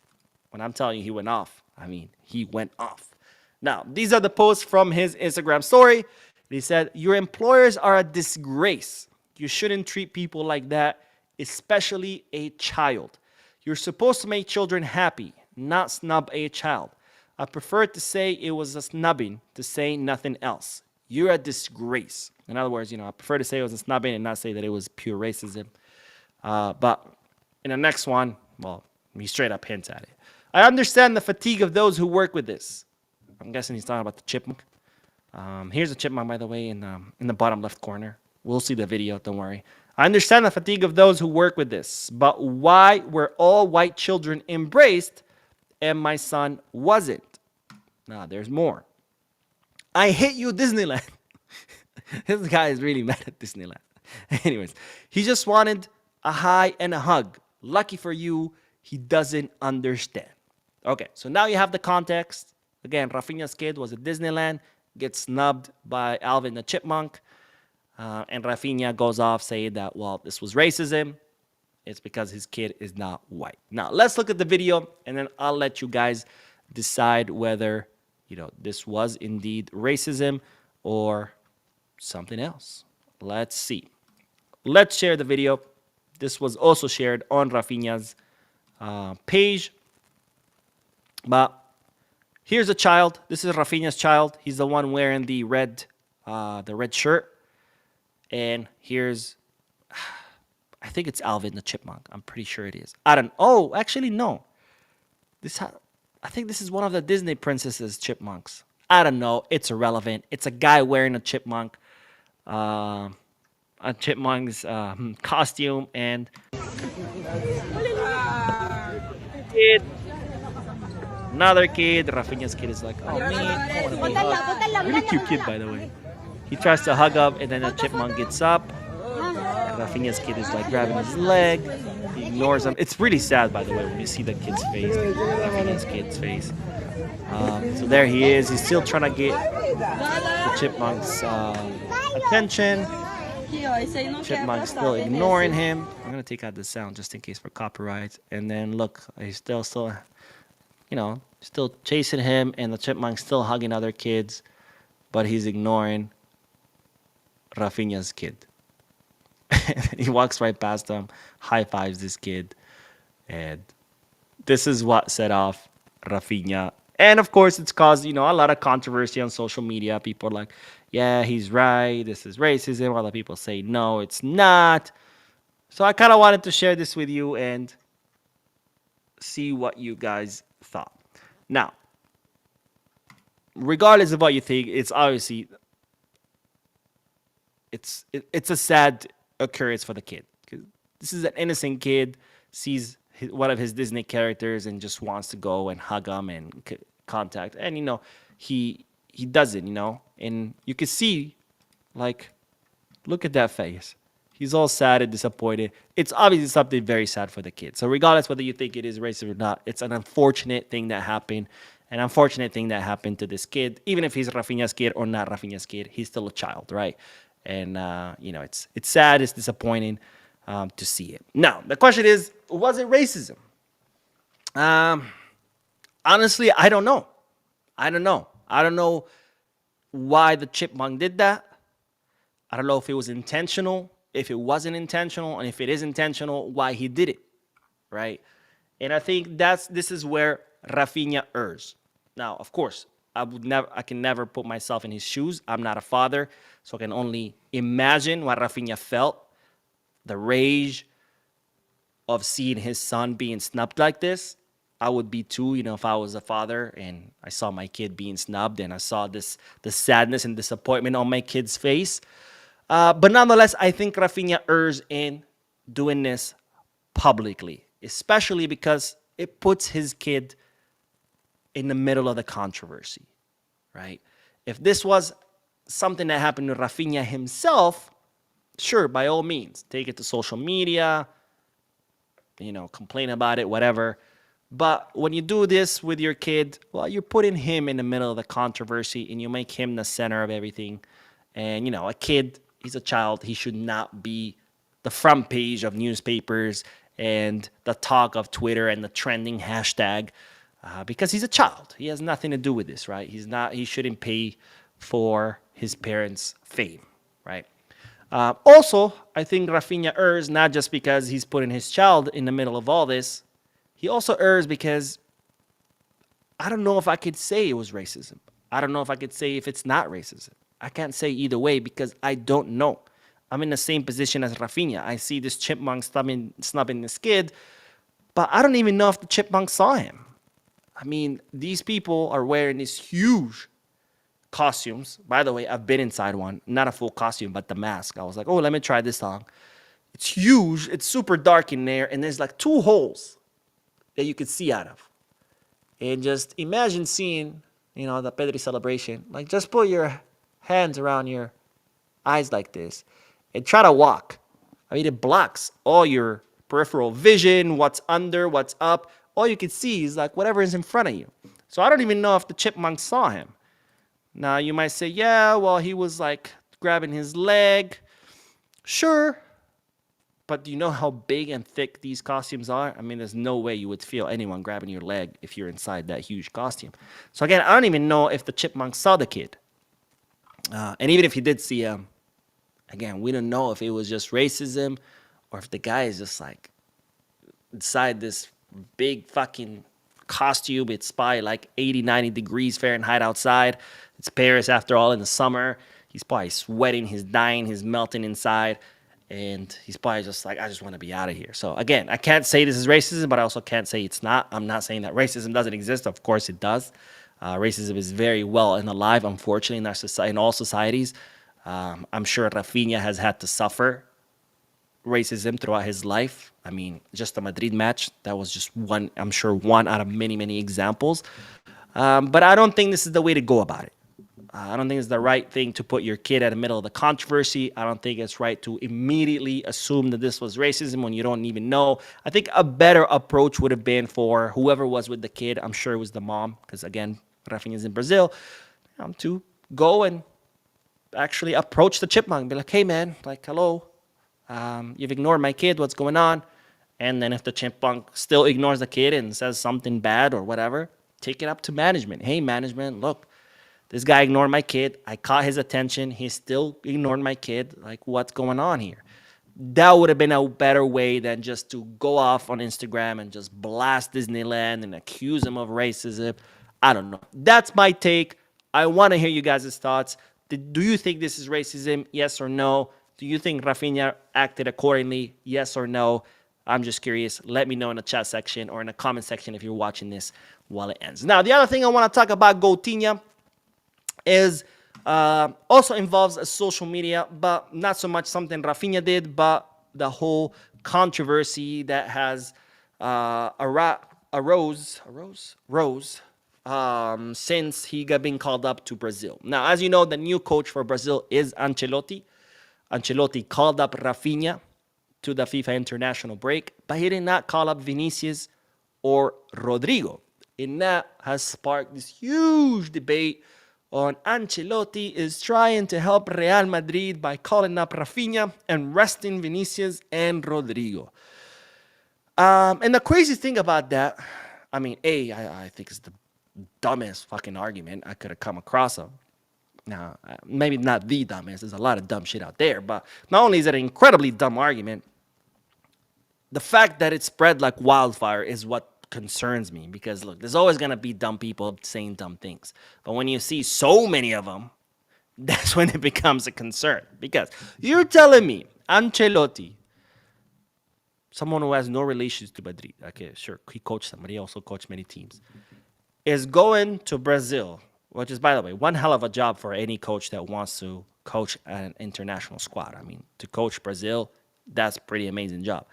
when I'm telling you he went off, I mean, he went off. Now, these are the posts from his Instagram story. He said, "Your employers are a disgrace. You shouldn't treat people like that, especially a child. You're supposed to make children happy, not snub a child. I prefer to say it was a snubbing to say nothing else. You're a disgrace." In other words, I prefer to say it was a snubbing and not say that it was pure racism. But in the next one, well, he straight up hints at it. "I understand the fatigue of those who work with this." I'm guessing he's talking about the chipmunk. Here's a chipmunk, by the way, in the bottom left corner. We'll see the video, don't worry. "I understand the fatigue of those who work with this, but why were all white children embraced and my son wasn't?" Now, there's more. "I hate you, Disneyland." This guy is really mad at Disneyland. Anyways, "He just wanted a hi and a hug. Lucky for you, he doesn't understand." Okay, so now you have the context. Again, Raphinha's kid was at Disneyland, gets snubbed by Alvin the Chipmunk, and Raphinha goes off saying that, well, this was racism. It's because his kid is not white. Now, let's look at the video, and then I'll let you guys decide whether, this was indeed racism or something else. Let's see. Let's share the video. This was also shared on Raphinha's page. But here's a child. This is Raphinha's child. He's the one wearing the red shirt. And here's, I think it's Alvin the Chipmunk. I'm pretty sure it is. Oh, actually, no. I think this is one of the Disney princesses' chipmunks. I don't know. It's irrelevant. It's a guy wearing a chipmunk's costume, and kid, another kid. Raphinha's kid is like, "Oh man, really cute kid, by the way." He tries to hug up, and then the chipmunk gets up. And Raphinha's kid is like grabbing his leg. He ignores him. It's really sad, by the way, when you see the kid's face, Raphinha's kid's face. So there he is. He's still trying to get the chipmunk's attention. Chipmunk's still ignoring him. I'm gonna take out the sound just in case for copyright. And then look, he's still, still chasing him, and the chipmunk's still hugging other kids, but he's ignoring Raphinha's kid. He walks right past him, high fives this kid, and this is what set off Raphinha. And of course, it's caused, a lot of controversy on social media. People are like, "Yeah, he's right. This is racism." Other people say, "No, it's not." So I kind of wanted to share this with you and see what you guys thought. Now, regardless of what you think, it's obviously it's a sad occurrence for the kid, because this is an innocent kid, sees one of his Disney characters and just wants to go and hug him and contact, and he doesn't, and you can see, like, look at that face. He's all sad and disappointed. It's obviously something very sad for the kid. So regardless whether you think it is racist or not, it's an unfortunate thing that happened. An unfortunate thing that happened to this kid. Even if he's Raphinha's kid or not Raphinha's kid, he's still a child, right? And, it's sad, it's disappointing to see it. Now, the question is, was it racism? Honestly, I don't know. I don't know why the chipmunk did that. I don't know if it was intentional, if it wasn't intentional, and if it is intentional, why he did it, right? And I think this is where Raphinha errs. Now, of course, I can never put myself in his shoes. I'm not a father, so I can only imagine what Raphinha felt, the rage of seeing his son being snubbed like this. I would be too, if I was a father and I saw my kid being snubbed and I saw the sadness and disappointment on my kid's face. But nonetheless, I think Raphinha errs in doing this publicly, especially because it puts his kid in the middle of the controversy, right? If this was something that happened to Raphinha himself, sure, by all means, take it to social media, complain about it, whatever. But when you do this with your kid, well, you're putting him in the middle of the controversy and you make him the center of everything. And, a kid, he's a child. He should not be the front page of newspapers and the talk of Twitter and the trending hashtag because he's a child. He has nothing to do with this, right? He shouldn't pay for his parents' fame, right? Also, I think Raphinha errs not just because he's putting his child in the middle of all this. He also errs because I don't know if I could say it was racism. I don't know if I could say if it's not racism. I can't say either way because I don't know. I'm in the same position as Raphinha. I see this chipmunk snubbing this kid, but I don't even know if the chipmunk saw him. I mean, these people are wearing these huge costumes. By the way, I've been inside one. Not a full costume, but the mask. I was like, oh, let me try this on. It's huge. It's super dark in there, and there's like 2 holes that you could see out of. And just imagine seeing, the Pedri celebration. Like, just put your hands around your eyes like this and try to walk. I mean, it blocks all your peripheral vision, what's under, what's up. All you can see is like whatever is in front of you. So I don't even know if the chipmunk saw him. Now, you might say, yeah, well, he was like grabbing his leg. Sure. But do you know how big and thick these costumes are? I mean, there's no way you would feel anyone grabbing your leg if you're inside that huge costume. So again, I don't even know if the chipmunk saw the kid. And even if he did see him, again, we don't know if it was just racism or if the guy is just like inside this big fucking costume. It's probably like 80, 90 degrees Fahrenheit outside. It's Paris after all in the summer. He's probably sweating, he's dying, he's melting inside. And he's probably just like, I just want to be out of here. So again, I can't say this is racism, but I also can't say it's not. I'm not saying that racism doesn't exist. Of course it does. Racism is very well and alive, unfortunately, in all societies. I'm sure Raphinha has had to suffer racism throughout his life. I mean, just the Madrid match, that was just one out of many, many examples. But I don't think this is the way to go about it. I don't think it's the right thing to put your kid at the middle of the controversy. I don't think it's right to immediately assume that this was racism when you don't even know. I think a better approach would have been for whoever was with the kid. I'm sure it was the mom, because again, Raphinha is in Brazil, to go and actually approach the chipmunk and be like, hey man, like, hello, you've ignored my kid, what's going on? And then if the chipmunk still ignores the kid and says something bad or whatever, take it up to management. Hey management, look, this guy ignored my kid. I caught his attention. He still ignored my kid. Like, what's going on here? That would have been a better way than just to go off on Instagram and just blast Disneyland and accuse him of racism. I don't know. That's my take. I want to hear you guys' thoughts. Do you think this is racism? Yes or no? Do you think Raphinha acted accordingly? Yes or no? I'm just curious. Let me know in the chat section or in the comment section if you're watching this while it ends. Now, the other thing I want to talk about, Coutinho, is also involves a social media, but not so much something Raphinha did, but the whole controversy that has arose since he got being called up to Brazil. Now, as you know, the new coach for Brazil is Ancelotti. Ancelotti called up Raphinha to the FIFA international break, but he did not call up Vinicius or Rodrigo. And that has sparked this huge debate on Ancelotti is trying to help Real Madrid by calling up Raphinha and resting Vinicius and Rodrigo. And the crazy thing about that, I mean, I think it's the dumbest fucking argument I could have come across of. Now, maybe not the dumbest. There's a lot of dumb shit out there. But not only is it an incredibly dumb argument, the fact that it spread like wildfire is what concerns me, because look, there's always going to be dumb people saying dumb things, but when you see so many of them, that's when it becomes a concern. Because you're telling me Ancelotti, someone who has no relations to Madrid, okay, sure, he coached them, but he also coached many teams, is going to Brazil, which is, by the way, one hell of a job for any coach that wants to coach an international squad. I mean, to coach Brazil, that's a pretty amazing job.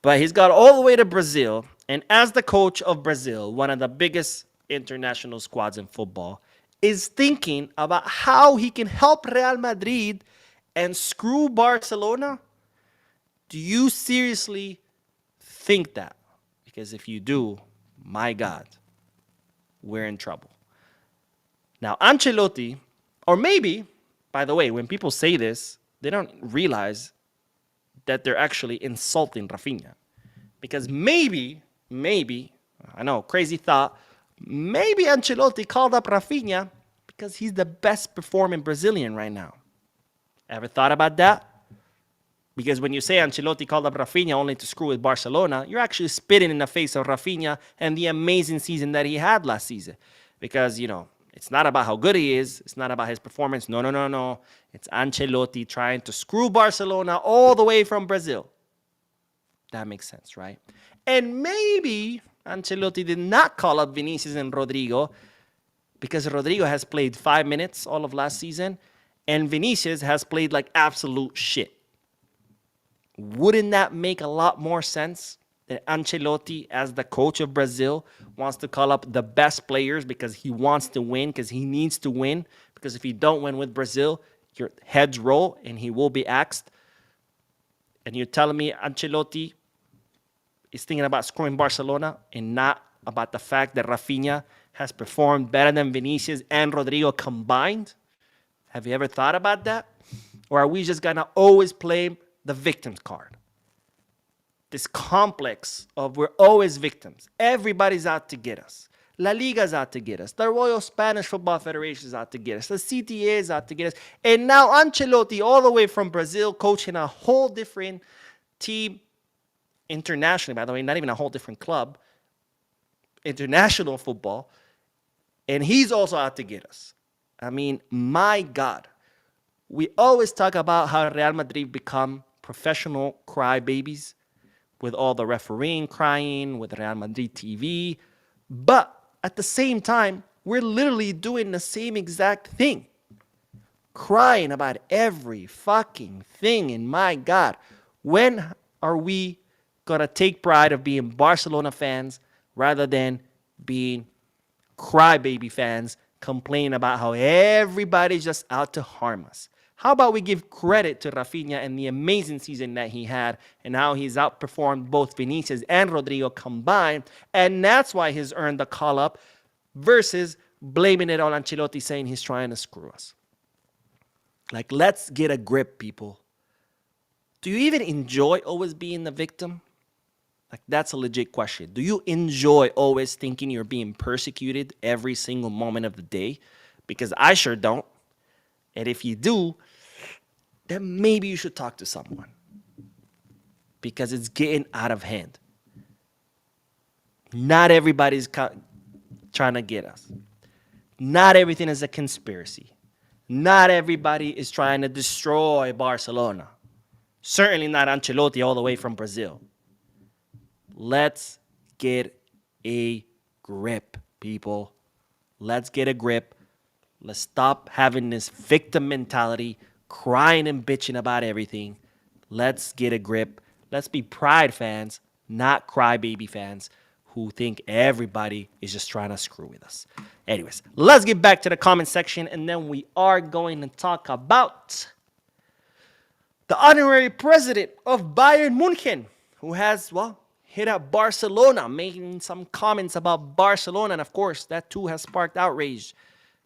But he's got all the way to Brazil, and as the coach of Brazil, one of the biggest international squads in football, is thinking about how he can help Real Madrid and screw Barcelona? Do you seriously think that? Because if you do, my God, we're in trouble. Now, Ancelotti, or maybe, by the way, when people say this, they don't realize that they're actually insulting Raphinha. Because maybe, I know, crazy thought, maybe Ancelotti called up Raphinha because he's the best performing Brazilian right now. Ever thought about that? Because when you say Ancelotti called up Raphinha only to screw with Barcelona, you're actually spitting in the face of Raphinha and the amazing season that he had last season. Because, it's not about how good he is. It's not about his performance. No. It's Ancelotti trying to screw Barcelona all the way from Brazil. That makes sense, right? And maybe Ancelotti did not call up Vinicius and Rodrigo because Rodrigo has played 5 minutes all of last season and Vinicius has played like absolute shit. Wouldn't that make a lot more sense that Ancelotti, as the coach of Brazil, wants to call up the best players because he wants to win, because he needs to win? Because if you don't win with Brazil, your heads roll and he will be axed. And you're telling me Ancelotti is thinking about screwing Barcelona and not about the fact that Raphinha has performed better than Vinicius and Rodrigo combined? Have you ever thought about that? Or are we just going to always play the victim's card? This complex of we're always victims. Everybody's out to get us. La Liga's out to get us. The Royal Spanish Football Federation is out to get us. The CTA is out to get us. And now Ancelotti, all the way from Brazil, coaching a whole different team internationally, by the way, not even a whole different club, international football. And he's also out to get us. I mean, my God. We always talk about how Real Madrid become professional crybabies with all the refereeing crying, with Real Madrid TV. But at the same time, we're literally doing the same exact thing. Crying about every fucking thing. And my God, when are we going to take pride of being Barcelona fans rather than being crybaby fans complaining about how everybody's just out to harm us? How about we give credit to Raphinha and the amazing season that he had and how he's outperformed both Vinicius and Rodrigo combined, and that's why he's earned the call-up, versus blaming it on Ancelotti saying he's trying to screw us. Like, let's get a grip, people. Do you even enjoy always being the victim? Like, that's a legit question. Do you enjoy always thinking you're being persecuted every single moment of the day? Because I sure don't. And if you do, then maybe you should talk to someone. Because it's getting out of hand. Not everybody's trying to get us. Not everything is a conspiracy. Not everybody is trying to destroy Barcelona. Certainly not Ancelotti all the way from Brazil. Let's get a grip, people. Let's get a grip. Let's stop having this victim mentality, crying and bitching about everything. Let's get a grip. Let's be Pride fans, not crybaby fans who think everybody is just trying to screw with us. Anyways, let's get back to the comment section, and then we are going to talk about the honorary president of Bayern Munich, who has, hit up Barcelona, making some comments about Barcelona. And of course, that too has sparked outrage.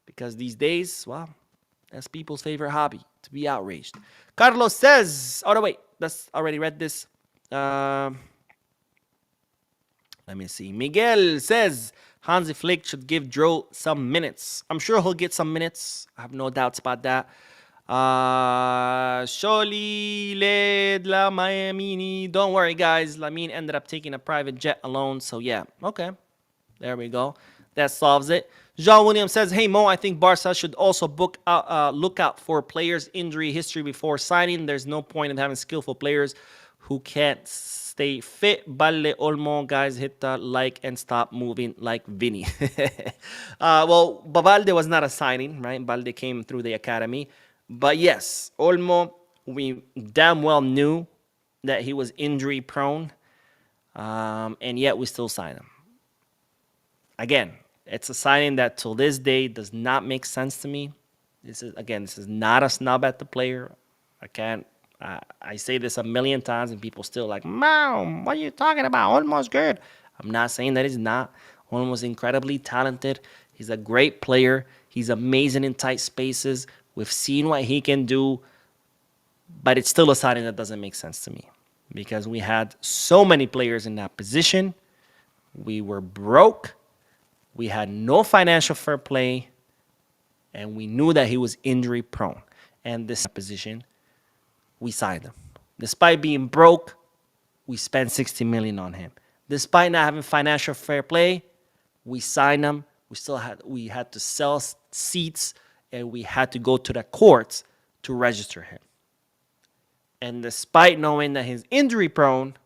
Because these days, that's people's favorite hobby, to be outraged. Carlos says, oh, no, wait, that's already read this. Let me see. Miguel says, Hansi Flick should give Dro some minutes. I'm sure he'll get some minutes. I have no doubts about that. Sholi led La Miami. Don't worry, guys. Lamine ended up taking a private jet alone. So, yeah. Okay. There we go. That solves it. Jean Williams says, hey, Mo, I think Barca should also look out for players' injury history before signing. There's no point in having skillful players who can't stay fit. Balde Olmo, guys, hit the like and stop moving like Vinny. Well, Balde was not a signing, right? Balde came through the academy. But yes, Olmo, we damn well knew that he was injury prone. And yet we still sign him. Again, It's a signing that till this day does not make sense to me. This is not a snub at the player. I can't. I say this a million times, and people still like, "Mom, what are you talking about? Almost good." I'm not saying that he's not. Almost incredibly talented. He's a great player. He's amazing in tight spaces. We've seen what he can do, but it's still a signing that doesn't make sense to me because we had so many players in that position. We were broke. We had no financial fair play, and we knew that he was injury prone. And this position, we signed him. Despite being broke, we spent $60 million on him. Despite not having financial fair play, we signed him. We had to sell seats, and we had to go to the courts to register him. And despite knowing that he's injury prone,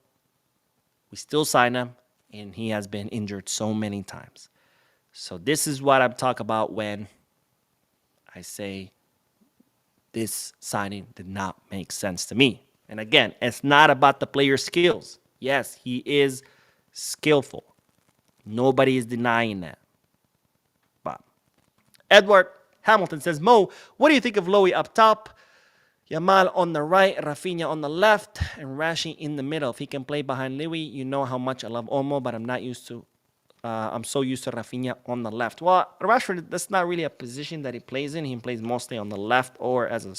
we still signed him, and he has been injured so many times. So this is what I'm talking about when I say this signing did not make sense to me. And again, it's not about the player's skills. Yes, he is skillful. Nobody is denying that. But Edward Hamilton says, Mo, what do you think of Lowy up top? Yamal on the right, Raphinha on the left, and Rashi in the middle. If he can play behind Louis, you know how much I love Olmo, but I'm so used to Raphinha on the left. Well, Rashford, that's not really a position that he plays in. He plays mostly on the left or as a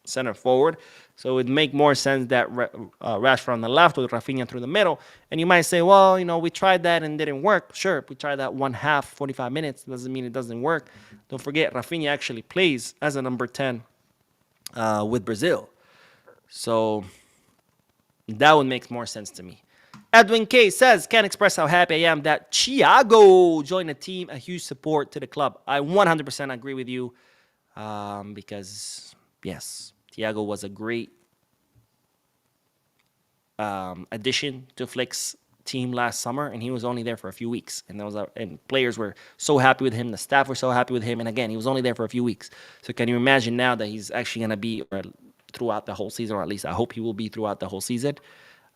center forward. So it would make more sense that Rashford on the left with Raphinha through the middle. And you might say, well, we tried that and didn't work. Sure, we tried that one half, 45 minutes. Doesn't mean it doesn't work. Don't forget, Raphinha actually plays as a number 10 with Brazil. So that would make more sense to me. Edwin K says, can't express how happy I am that Thiago joined the team, a huge support to the club. I 100% agree with you because, yes, Thiago was a great addition to Flick's team last summer, and he was only there for a few weeks. And players were so happy with him. The staff were so happy with him. And again, he was only there for a few weeks. So can you imagine now that he's actually going to be throughout the whole season, or at least I hope he will be throughout the whole season.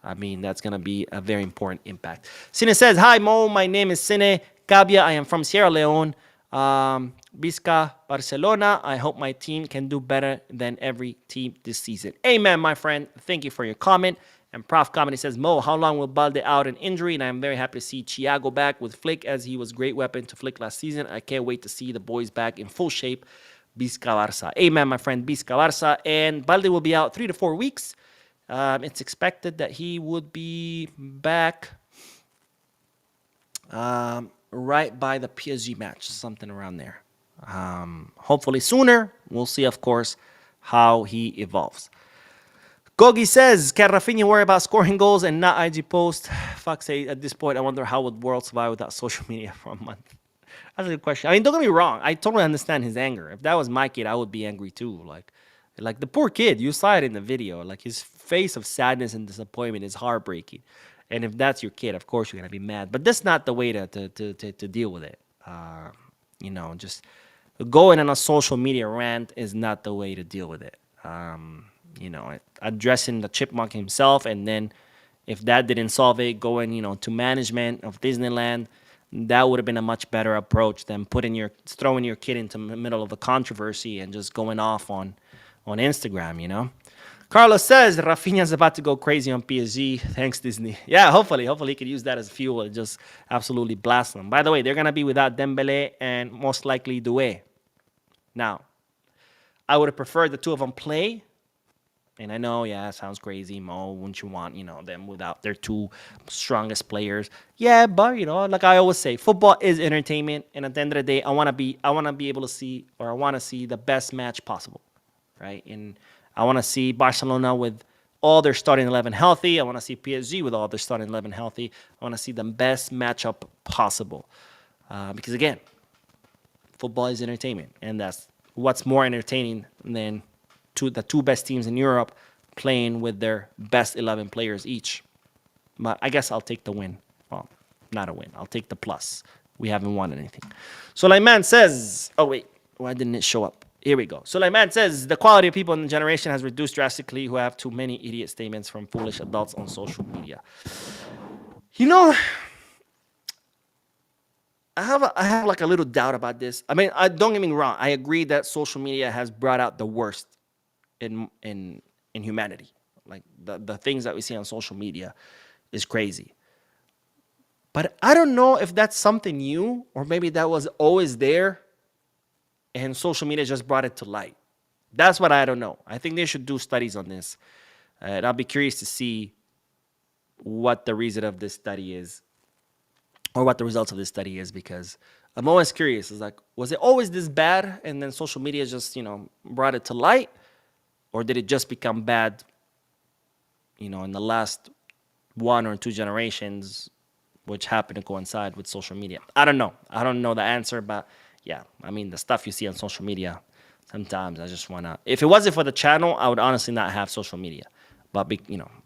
I mean, that's going to be a very important impact. Cine says, hi, Mo. My name is Cine Cabia. I am from Sierra Leone, Bisca, Barcelona. I hope my team can do better than every team this season. Amen, my friend. Thank you for your comment. And Prof. Comedy says, Mo, how long will Balde out in injury? And I'm very happy to see Thiago back with Flick, as he was a great weapon to Flick last season. I can't wait to see the boys back in full shape. Bisca Barça. Amen, my friend. Bisca Barça. And Balde will be out 3 to 4 weeks. It's expected that he would be back right by the PSG match, something around there. Hopefully sooner. We'll see, of course, how he evolves. Gogi says, can Raphinha worry about scoring goals and not IG post? Fuck say, at this point, I wonder how would the world survive without social media for a month. That's a good question. I mean, don't get me wrong. I totally understand his anger. If that was my kid, I would be angry too. Like the poor kid, you saw it in the video. Like his face of sadness and disappointment is heartbreaking. And if that's your kid, of course you're gonna be mad. But that's not the way to deal with it. Just going on a social media rant is not the way to deal with it. Addressing the chipmunk himself, and then if that didn't solve it, going to management of Disneyland. That would have been a much better approach than throwing your kid into the middle of a controversy and just going off on Instagram, Carlos says Raphinha's about to go crazy on PSG. Thanks, Disney. Yeah, hopefully he could use that as fuel and just absolutely blast them. By the way, they're going to be without Dembele and most likely Doué. Now, I would have preferred the two of them play. And I know, yeah, it sounds crazy, Mo. Wouldn't you want, them without their two strongest players? Yeah, but like I always say, football is entertainment, and at the end of the day, I want to be able to see, or I want to see the best match possible, right? And I want to see Barcelona with all their starting 11 healthy. I want to see PSG with all their starting 11 healthy. I want to see the best matchup possible, because again, football is entertainment, and that's what's more entertaining than the two best teams in Europe playing with their best 11 players each. But I guess I'll take the win. Well, not a win. I'll take the plus. We haven't won anything. Sulaiman says, oh wait, why didn't it show up? Here we go. Sulaiman says, the quality of people in the generation has reduced drastically who have too many idiot statements from foolish adults on social media. I have like a little doubt about this. I mean, don't get me wrong. I agree that social media has brought out the worst in humanity. Like the things that we see on social media is crazy. But I don't know if that's something new or maybe that was always there and social media just brought it to light. That's what I don't know. I think they should do studies on this. And I'll be curious to see what the reason of this study is or what the results of this study is because I'm always curious. It's like, was it always this bad and then social media just, brought it to light? Or did it just become bad, in the last 1 or 2 generations, which happened to coincide with social media? I don't know. I don't know the answer, but yeah, I mean, the stuff you see on social media, sometimes I just want to, if it wasn't for the channel, I would honestly not have social media. But,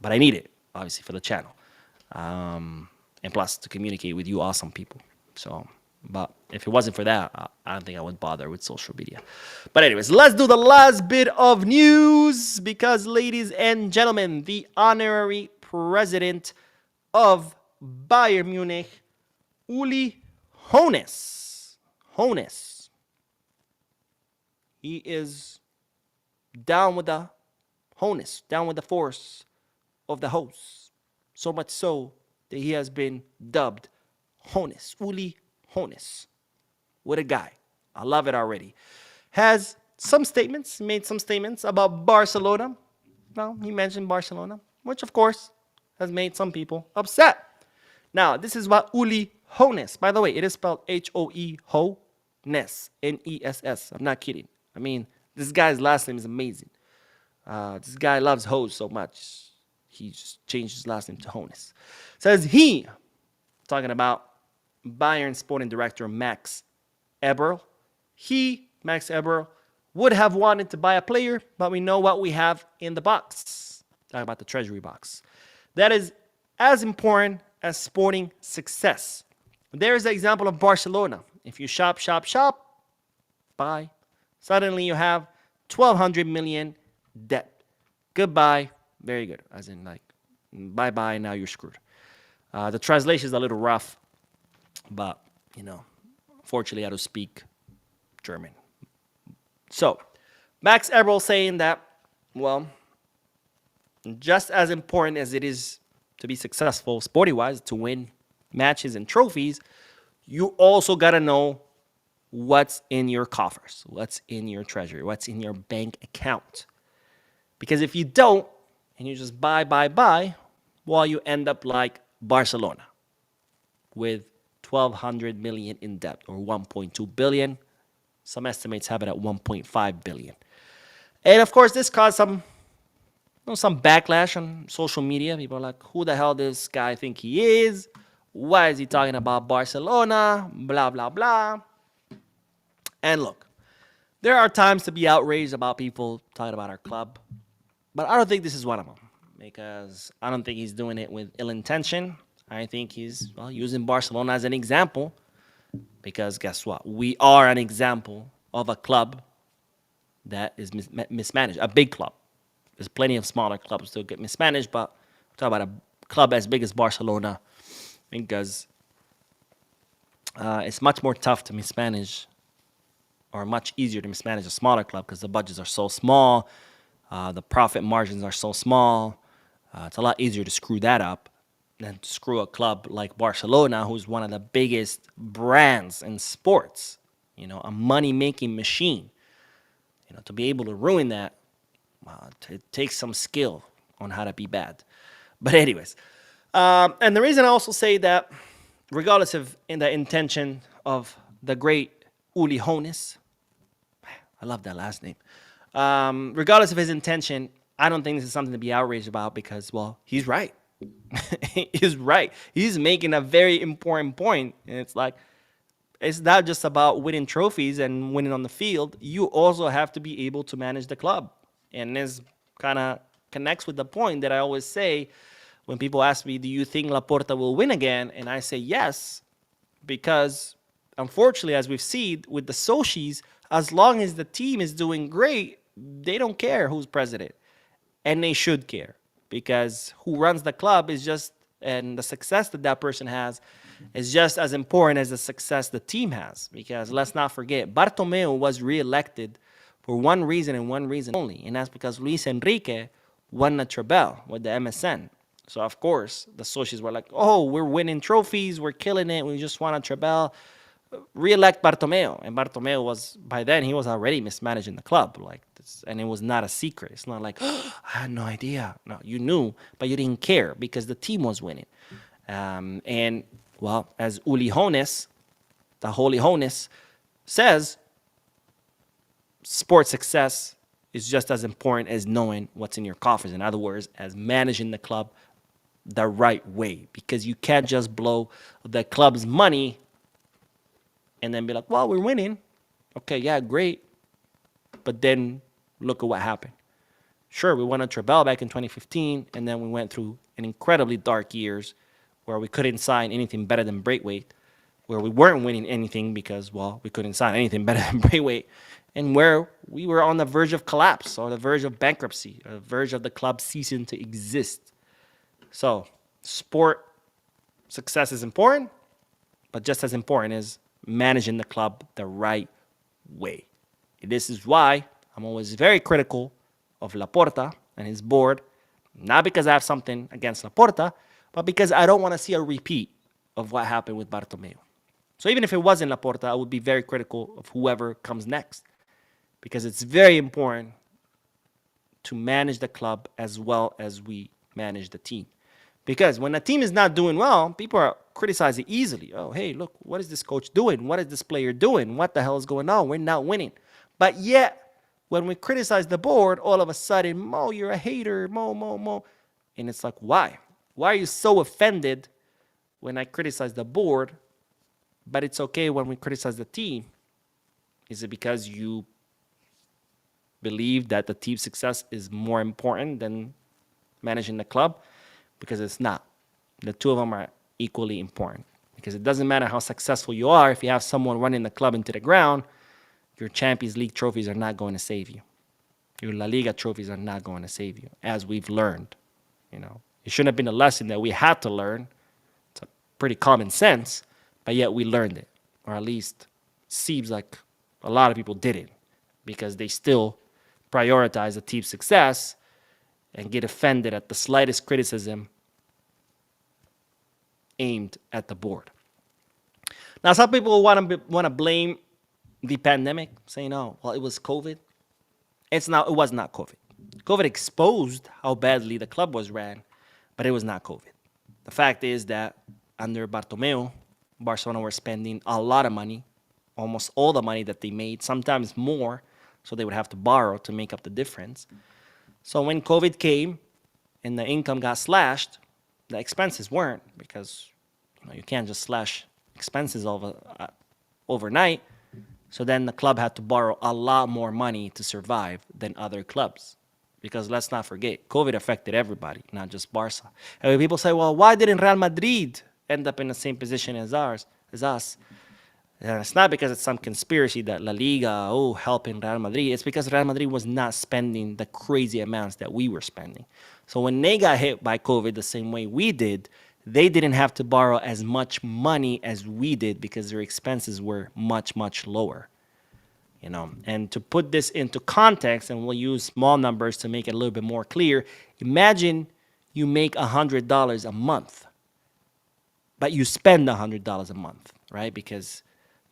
but I need it, obviously, for the channel. And plus to communicate with you awesome people. So, but if it wasn't for that, I don't think I would bother with social media. But anyways, let's do the last bit of news because, ladies and gentlemen, the honorary president of Bayern Munich, Uli Hoeneß, he is down with the Hoeneß, down with the force of the host. So much so that he has been dubbed Hoeneß, Uli Hoeneß. What a guy. I love it already. Has made some statements about Barcelona. Well, he mentioned Barcelona, which of course has made some people upset. Now, this is what Uli Hoeneß, by the way, it is spelled H-O-E, Hoeneß, N-E-S-S. I'm not kidding. I mean, this guy's last name is amazing. This guy loves hoes so much. He just changed his last name to Hoeneß. Says he, talking about Bayern sporting director Max Eberl. Max Eberl, would have wanted to buy a player, but we know what we have in the box. Talking about the treasury box. That is as important as sporting success. There's the example of Barcelona. If you shop, buy. Suddenly you have 1,200 million debt. Goodbye. Very good. As in like, bye-bye, now you're screwed. The translation is a little rough, but, fortunately I don't speak German. So, Max Eberl saying that, well, just as important as it is to be successful sporty-wise, to win matches and trophies, you also got to know what's in your coffers, what's in your treasury, what's in your bank account. Because if you don't, and you just buy, well, you end up like Barcelona with 1,200 million in debt, or 1.2 billion. Some estimates have it at 1.5 billion. And of course, this caused some backlash on social media. People are like, who the hell does this guy think he is? Why is he talking about Barcelona? Blah, blah, blah. And look, there are times to be outraged about people talking about our club. But I don't think this is one of them, because I don't think he's doing it with ill intention. I think he's using Barcelona as an example, because guess what? We are an example of a club that is mismanaged, a big club. There's plenty of smaller clubs that get mismanaged, but I'm talking about a club as big as Barcelona, because it's much more tough to mismanage, or much easier to mismanage a smaller club because the budgets are so small. The profit margins are so small. It's a lot easier to screw that up than to screw a club like Barcelona, who's one of the biggest brands in sports, a money-making machine. To be able to ruin that, it takes some skill on how to be bad. But anyways, and the reason I also say that, regardless of the intention of the great Uli Hoeneß, I love that last name. Regardless of his intention, I don't think this is something to be outraged about because, well, he's right. He's right. He's making a very important point. And it's like, it's not just about winning trophies and winning on the field. You also have to be able to manage the club. And this kind of connects with the point that I always say when people ask me, do you think Laporta will win again? And I say yes, because unfortunately, as we've seen with the Sochis, as long as the team is doing great, they don't care who's president. And they should care, because who runs the club is just, and the success that person has is just as important as the success the team has. Because let's not forget, Bartomeu was re-elected for one reason and one reason only, and that's because Luis Enrique won a treble with the MSN. So of course the socios were like, "Oh, we're winning trophies, we're killing it, we just won a treble. Re-elect Bartomeu." And Bartomeu was, by then he was already mismanaging the club, like this, and it was not a secret. It's not like, oh, I had no idea. No, you knew, but you didn't care because the team was winning. And well, as Uli Hones, the Holy Hones, says, sports success is just as important as knowing what's in your coffers. In other words, as managing the club the right way, because you can't just blow the club's money and then be like, well, we're winning. Okay, yeah, great. But then look at what happened. Sure, we won a treble back in 2015, and then we went through an incredibly dark years where we couldn't sign anything better than Braithwaite, where we weren't winning anything because, well, we couldn't sign anything better than Braithwaite, and where we were on the verge of collapse or the verge of bankruptcy, or the verge of the club ceasing to exist. So, sport success is important, but just as important is managing the club the right way. And this is why I'm always very critical of Laporta and his board, not because I have something against Laporta, but because I don't want to see a repeat of what happened with Bartomeu. So even if it wasn't Laporta, I would be very critical of whoever comes next, because it's very important to manage the club as well as we manage the team. Because when a team is not doing well, people are criticizing easily. Oh, hey, look, what is this coach doing? What is this player doing? What the hell is going on? We're not winning. But yet, when we criticize the board, all of a sudden, Mo, you're a hater, Mo. And it's like, why? Why are you so offended when I criticize the board, but it's okay when we criticize the team? Is it because you believe that the team's success is more important than managing the club? Because it's not. The two of them are equally important. Because it doesn't matter how successful you are, if you have someone running the club into the ground, your Champions League trophies are not going to save you. Your La Liga trophies are not going to save you, as we've learned. You know, it shouldn't have been a lesson that we had to learn. It's a pretty common sense, but yet we learned it. Or at least seems like a lot of people didn't, because they still prioritize the team's success and get offended at the slightest criticism aimed at the board. Now, some people want to blame the pandemic, saying, "Oh, well, it was COVID." It was not COVID. COVID exposed how badly the club was ran, but it was not COVID. The fact is that under Bartomeu, Barcelona were spending a lot of money, almost all the money that they made, sometimes more, so they would have to borrow to make up the difference. So when COVID came and the income got slashed, the expenses weren't, because you can't just slash expenses overnight. So then the club had to borrow a lot more money to survive than other clubs. Because let's not forget, COVID affected everybody, not just Barca. And when people say, well, why didn't Real Madrid end up in the same position as us? And it's not because it's some conspiracy that La Liga, helping Real Madrid. It's because Real Madrid was not spending the crazy amounts that we were spending. So when they got hit by COVID the same way we did, they didn't have to borrow as much money as we did because their expenses were much, much lower. And to put this into context, and we'll use small numbers to make it a little bit more clear, imagine you make $100 a month, but you spend $100 a month, right? Because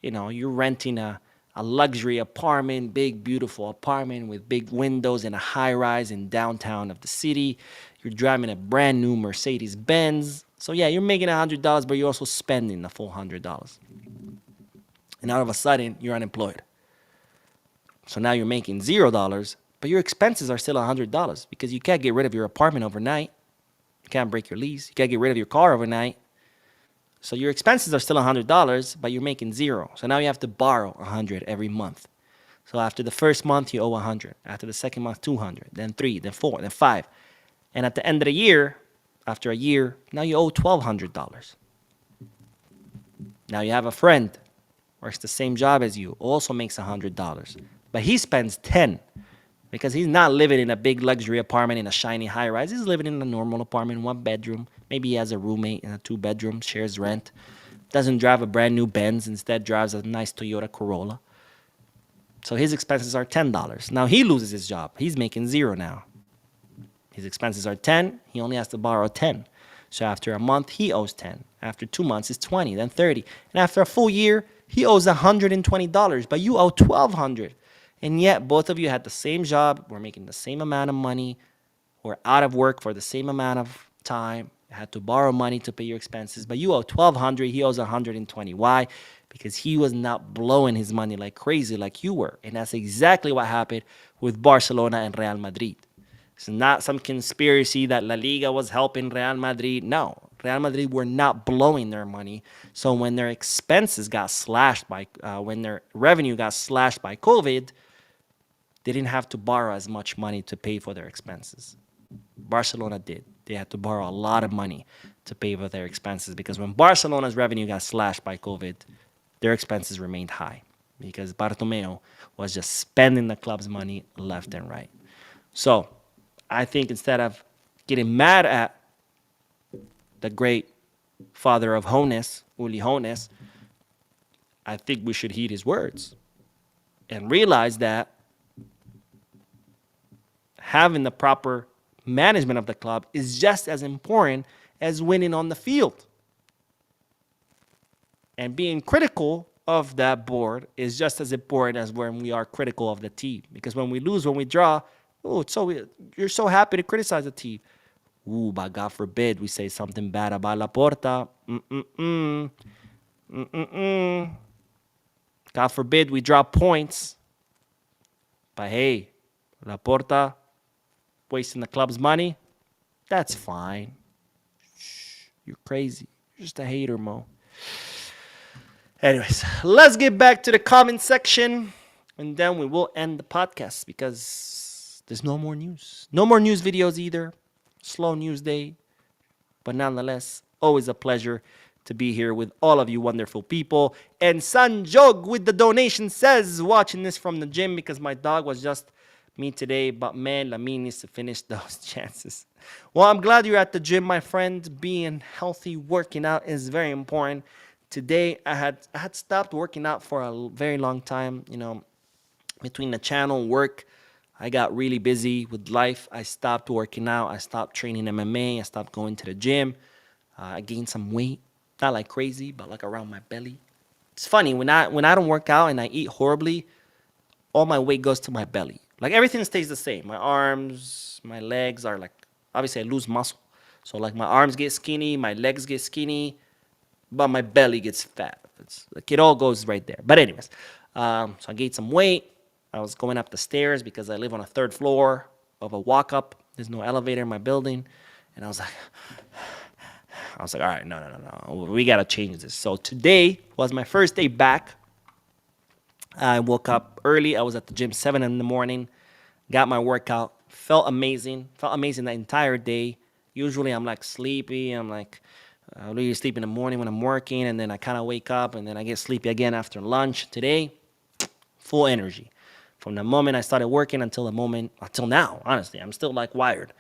you're renting a luxury apartment, big, beautiful apartment with big windows in a high rise in downtown of the city. You're driving a brand new Mercedes Benz. So yeah, you're making $100, but you're also spending the full $100. And all of a sudden, you're unemployed. So now you're making $0, but your expenses are still $100 because you can't get rid of your apartment overnight. You can't break your lease. You can't get rid of your car overnight. So your expenses are still $100, but you're making $0. So now you have to borrow $100 every month. So after the first month, you owe $100. After the second month, $200. Then $300, then $400, then $500. And at the end of the year, after a year, now you owe $1,200. Now you have a friend, works the same job as you, also makes $100. But he spends $10 because he's not living in a big luxury apartment in a shiny high rise. He's living in a normal apartment, 1 bedroom. Maybe he has a roommate in a 2 bedroom, shares rent. doesn't drive a brand new Benz, instead drives a nice Toyota Corolla. So his expenses are $10. Now he loses his job. He's making zero now. His expenses are 10. He only has to borrow 10. So after a month, he owes 10. After 2 months, it's 20, then 30. And after a full year, he owes $120, but you owe $1,200. And yet both of you had the same job, were making the same amount of money, were out of work for the same amount of time, had to borrow money to pay your expenses, but you owe $1,200, he owes $120. Why? Because he was not blowing his money like crazy like you were. And that's exactly what happened with Barcelona and Real Madrid. It's not some conspiracy that La Liga was helping Real Madrid. No, Real Madrid were not blowing their money. So when their expenses got slashed when their revenue got slashed by COVID, they didn't have to borrow as much money to pay for their expenses. Barcelona did. They had to borrow a lot of money to pay for their expenses because when Barcelona's revenue got slashed by COVID, their expenses remained high because Bartomeu was just spending the club's money left and right. So I think instead of getting mad at the great father of Jones, Uli Jones, I think we should heed his words and realize that having the proper management of the club is just as important as winning on the field. And being critical of that board is just as important as when we are critical of the team. Because when we lose, when we draw, you're so happy to criticize the team. But God forbid we say something bad about Laporta. God forbid we drop points. But hey, Laporta wasting the club's money, that's fine. Shh, you're crazy. You're just a hater, Mo. Anyways, let's get back to the comment section, and then we will end the podcast because there's no more news. No more news videos either. Slow news day. But nonetheless, always a pleasure to be here with all of you wonderful people. And Sanjog with the donation says, watching this from the gym because my dog was just me today, but man, Lamine needs to finish those chances. Well, I'm glad you're at the gym, my friend. Being healthy, working out is very important. Today, I had stopped working out for a very long time. You know, between the channel and work, I got really busy with life. I stopped working out. I stopped training MMA. I stopped going to the gym. I gained some weight, not like crazy, but like around my belly. It's funny when I don't work out and I eat horribly, all my weight goes to my belly. Like everything stays the same. My arms, my legs are like, obviously I lose muscle. So like my arms get skinny, my legs get skinny, but my belly gets fat. It's like it all goes right there. But anyways, so I gained some weight. I was going up the stairs because I live on a 3rd floor of a walk up. There's no elevator in my building. And I was like, all right, no. We got to change this. So today was my first day back. I woke up early. I was at the gym 7 in the morning. Got my workout. Felt amazing. Felt amazing the entire day. Usually I'm like sleepy. I'm like, I really sleep in the morning when I'm working. And then I kind of wake up. And then I get sleepy again after lunch. Today, full energy. From the moment I started working until now, honestly. I'm still like wired.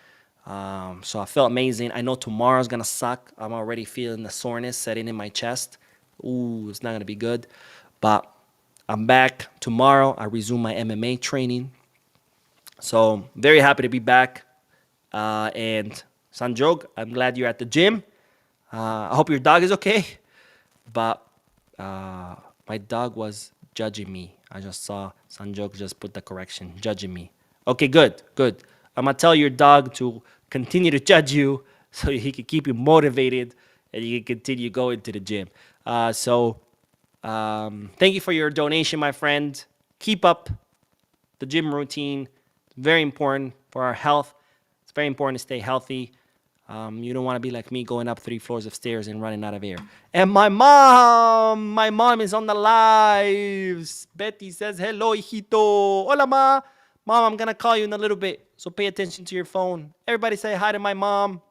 So I felt amazing. I know tomorrow's going to suck. I'm already feeling the soreness setting in my chest. Ooh, it's not going to be good. But I'm back tomorrow. I resume my MMA training. So very happy to be back. And Sanjog, I'm glad you're at the gym. I hope your dog is okay. But my dog was judging me. I just saw Sanjog just put the correction, judging me. Okay, good. I'm going to tell your dog to continue to judge you so he can keep you motivated and you can continue going to the gym. Thank you for your donation, my friend. Keep up the gym routine. It's very important for our health. It's very important to stay healthy. You don't want to be like me going up 3 floors of stairs and running out of air. And my mom is on the lives. Betty says, hello, hijito. Hola, ma. Mom, I'm going to call you in a little bit, so pay attention to your phone. Everybody say hi to my mom.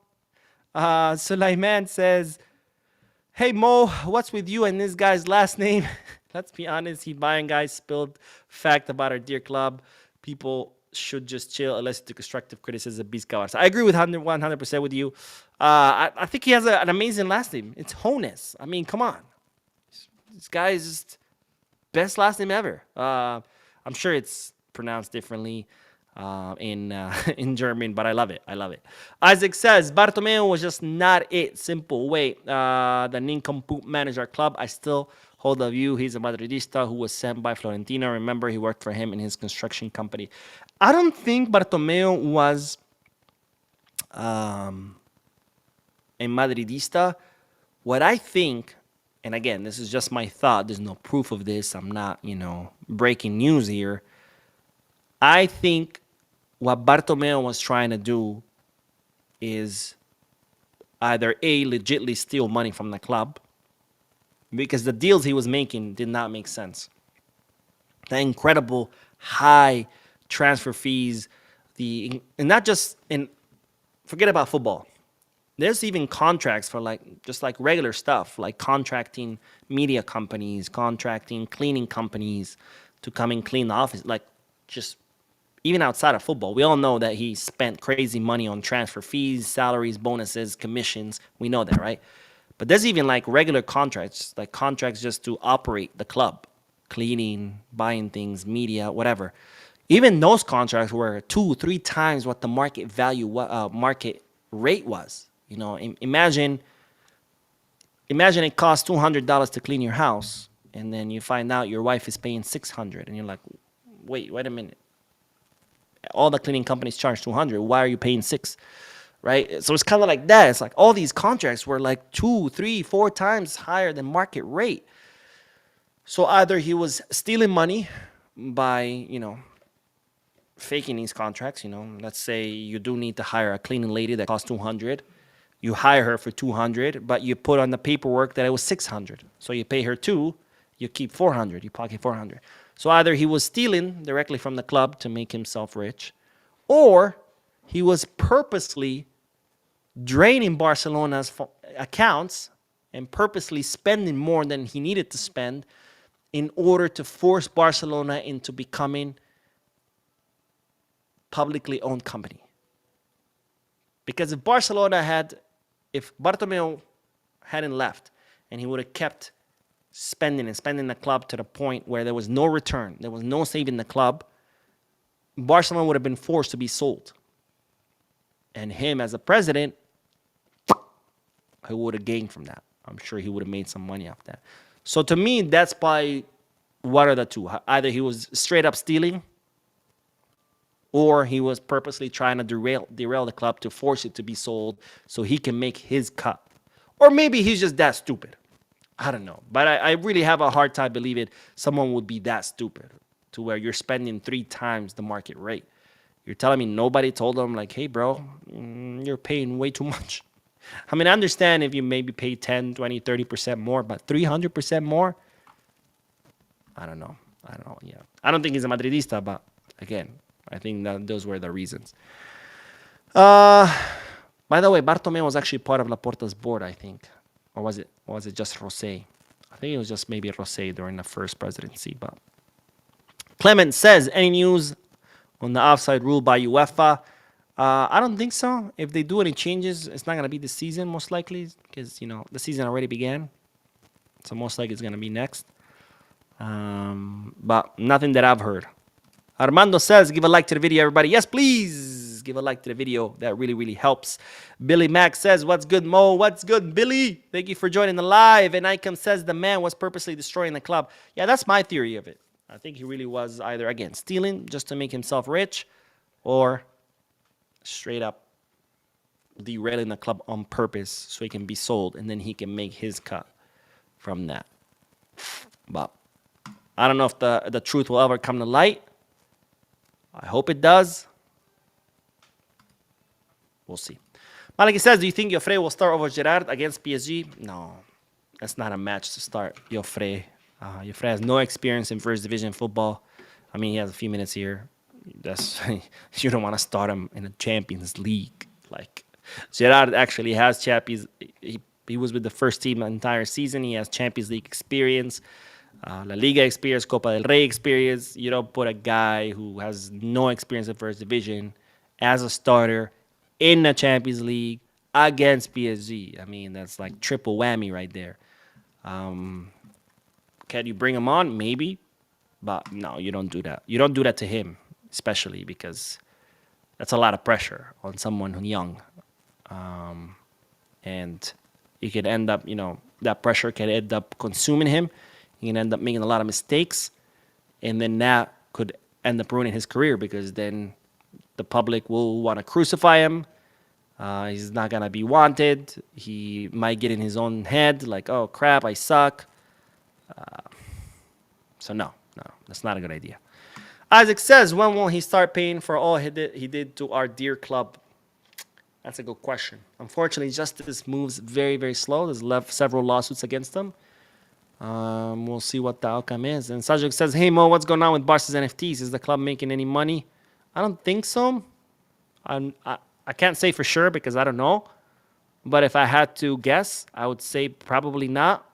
Sulaiman says, hey, Mo, what's with you and this guy's last name? Let's be honest, he buying guys spilled fact about our dear club. People should just chill unless it's constructive criticism. I agree with 100% with you. I think he has an amazing last name. It's Jones. I mean, come on. This guy is just best last name ever. I'm sure it's pronounced differently in in German, but I love it. I love it. Isaac says Bartomeu was just not it. Simple. Wait, the nincompoop managed our club. I still hold the view he's a Madridista who was sent by Florentino. Remember, he worked for him in his construction company. I don't think Bartomeu was a Madridista. What I think, and again, this is just my thought, there's no proof of this, I'm not, breaking news here. I think what Bartomeu was trying to do is either A, legitly steal money from the club, because the deals he was making did not make sense. The incredible high transfer fees, and not just forget about football. There's even contracts for just regular stuff, like contracting media companies, contracting cleaning companies to come and clean the office. Just even outside of football, we all know that he spent crazy money on transfer fees, salaries, bonuses, commissions. We know that, right? But there's even regular contracts, like contracts just to operate the club, cleaning, buying things, media, whatever. Even those contracts were 2-3 times what the market value, market rate was. Imagine it costs $200 to clean your house, and then you find out your wife is paying $600, and you're like, wait a minute. All the cleaning companies charge $200. Why are you paying $600? Right? So it's kind of like that. It's like all these contracts were 2, 3, 4 times higher than market rate. So either he was stealing money by, faking these contracts. Let's say you do need to hire a cleaning lady that costs $200. You hire her for $200, but you put on the paperwork that it was $600. So you pay her $200, you keep $400, you pocket $400. So either he was stealing directly from the club to make himself rich, or he was purposely draining Barcelona's accounts and purposely spending more than he needed to spend in order to force Barcelona into becoming publicly owned company. Because if Bartomeu hadn't left and he would have kept spending the club to the point where there was no return, there was no saving the club, Barcelona would have been forced to be sold. And him as a president, he would have gained from that. I'm sure he would have made some money off that. So to me, that's probably one of the two. Either he was straight up stealing, or he was purposely trying to derail the club to force it to be sold so he can make his cut. Or maybe he's just that stupid. I don't know. But I really have a hard time believing someone would be that stupid to where you're spending 3 times the market rate. You're telling me nobody told him, hey, bro, you're paying way too much. I mean, I understand if you maybe pay 10, 20, 30% more, but 300% more? I don't know. Yeah. I don't think he's a Madridista, but again, I think that those were the reasons. By the way, Bartomeu was actually part of Laporta's board, I think. Or was it just Rosé? I think it was just maybe Rosé during the first presidency. But Clement says, any news on the offside rule by UEFA? I don't think so. If they do any changes, it's not going to be this season, most likely, because, the season already began. So most likely it's going to be next. But nothing that I've heard. Armando says, give a like to the video, everybody. Yes, please. Give a like to the video. That really, really helps. Billy Mack says, what's good, Mo? What's good, Billy? Thank you for joining the live. And Icom says the man was purposely destroying the club. Yeah, that's my theory of it. I think he really was either, again, stealing just to make himself rich, or straight up derailing the club on purpose so he can be sold and then he can make his cut from that. But I don't know if the truth will ever come to light. I hope it does. We'll see. Malaki says, do you think Joffre will start over Gerrard against PSG? No, that's not a match to start Joffre. Joffre has no experience in first division football. I mean, he has a few minutes here. You don't want to start him in the Champions League. Gerrard actually has Champions. He was with the first team the entire season. He has Champions League experience, La Liga experience, Copa del Rey experience. You don't put a guy who has no experience in first division as a starter in the Champions League against PSG. I mean, that's like triple whammy right there. Can you bring him on? Maybe. But no, you don't do that. You don't do that to him, especially because that's a lot of pressure on someone who's young. And he could end up, that pressure can end up consuming him. He can end up making a lot of mistakes. And then that could end up ruining his career because then the public will want to crucify him. He's not going to be wanted. He might get in his own head like, oh, crap, I suck. So no, that's not a good idea. Isaac says, when will he start paying for all he did to our dear club? That's a good question. Unfortunately, justice moves very, very slow. There's left several lawsuits against him. We'll see what the outcome is. And Sajik says, hey, Mo, what's going on with Barca's NFTs? Is the club making any money? I don't think so. I can't say for sure because I don't know. But if I had to guess, I would say probably not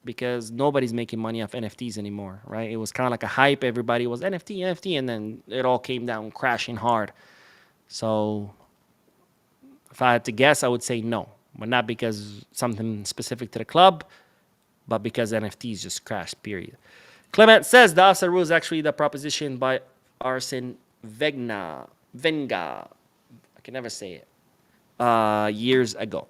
because nobody's making money off NFTs anymore, right? It was kind of like a hype. Everybody was NFT, and then it all came down crashing hard. So if I had to guess, I would say no. But not because something specific to the club, but because NFTs just crashed, period. Clement says the offside rule is actually the proposition by Arsene Venga. I can never say it. Years ago.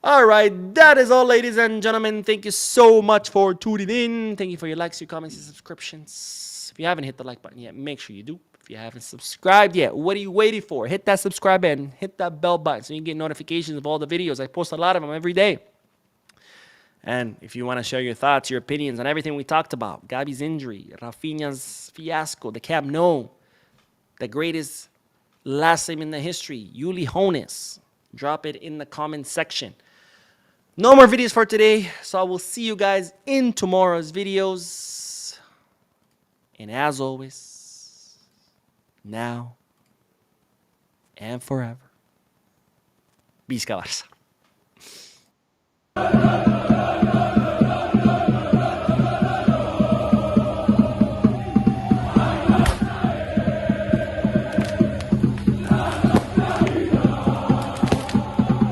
All right, that is all, ladies and gentlemen. Thank you so much for tuning in. Thank you for your likes, your comments, your subscriptions. If you haven't hit the like button yet, make sure you do. If you haven't subscribed yet, what are you waiting for? Hit that subscribe button. Hit that bell button so you can get notifications of all the videos. I post a lot of them every day. And if you want to share your thoughts, your opinions on everything we talked about, Gavi's injury, Raphinha's fiasco, the Camp Nou, the greatest last name in the history, Uli Hoeneß, drop it in the comment section. No more videos for today, so I will see you guys in tomorrow's videos. And as always, now and forever, Visca Barça.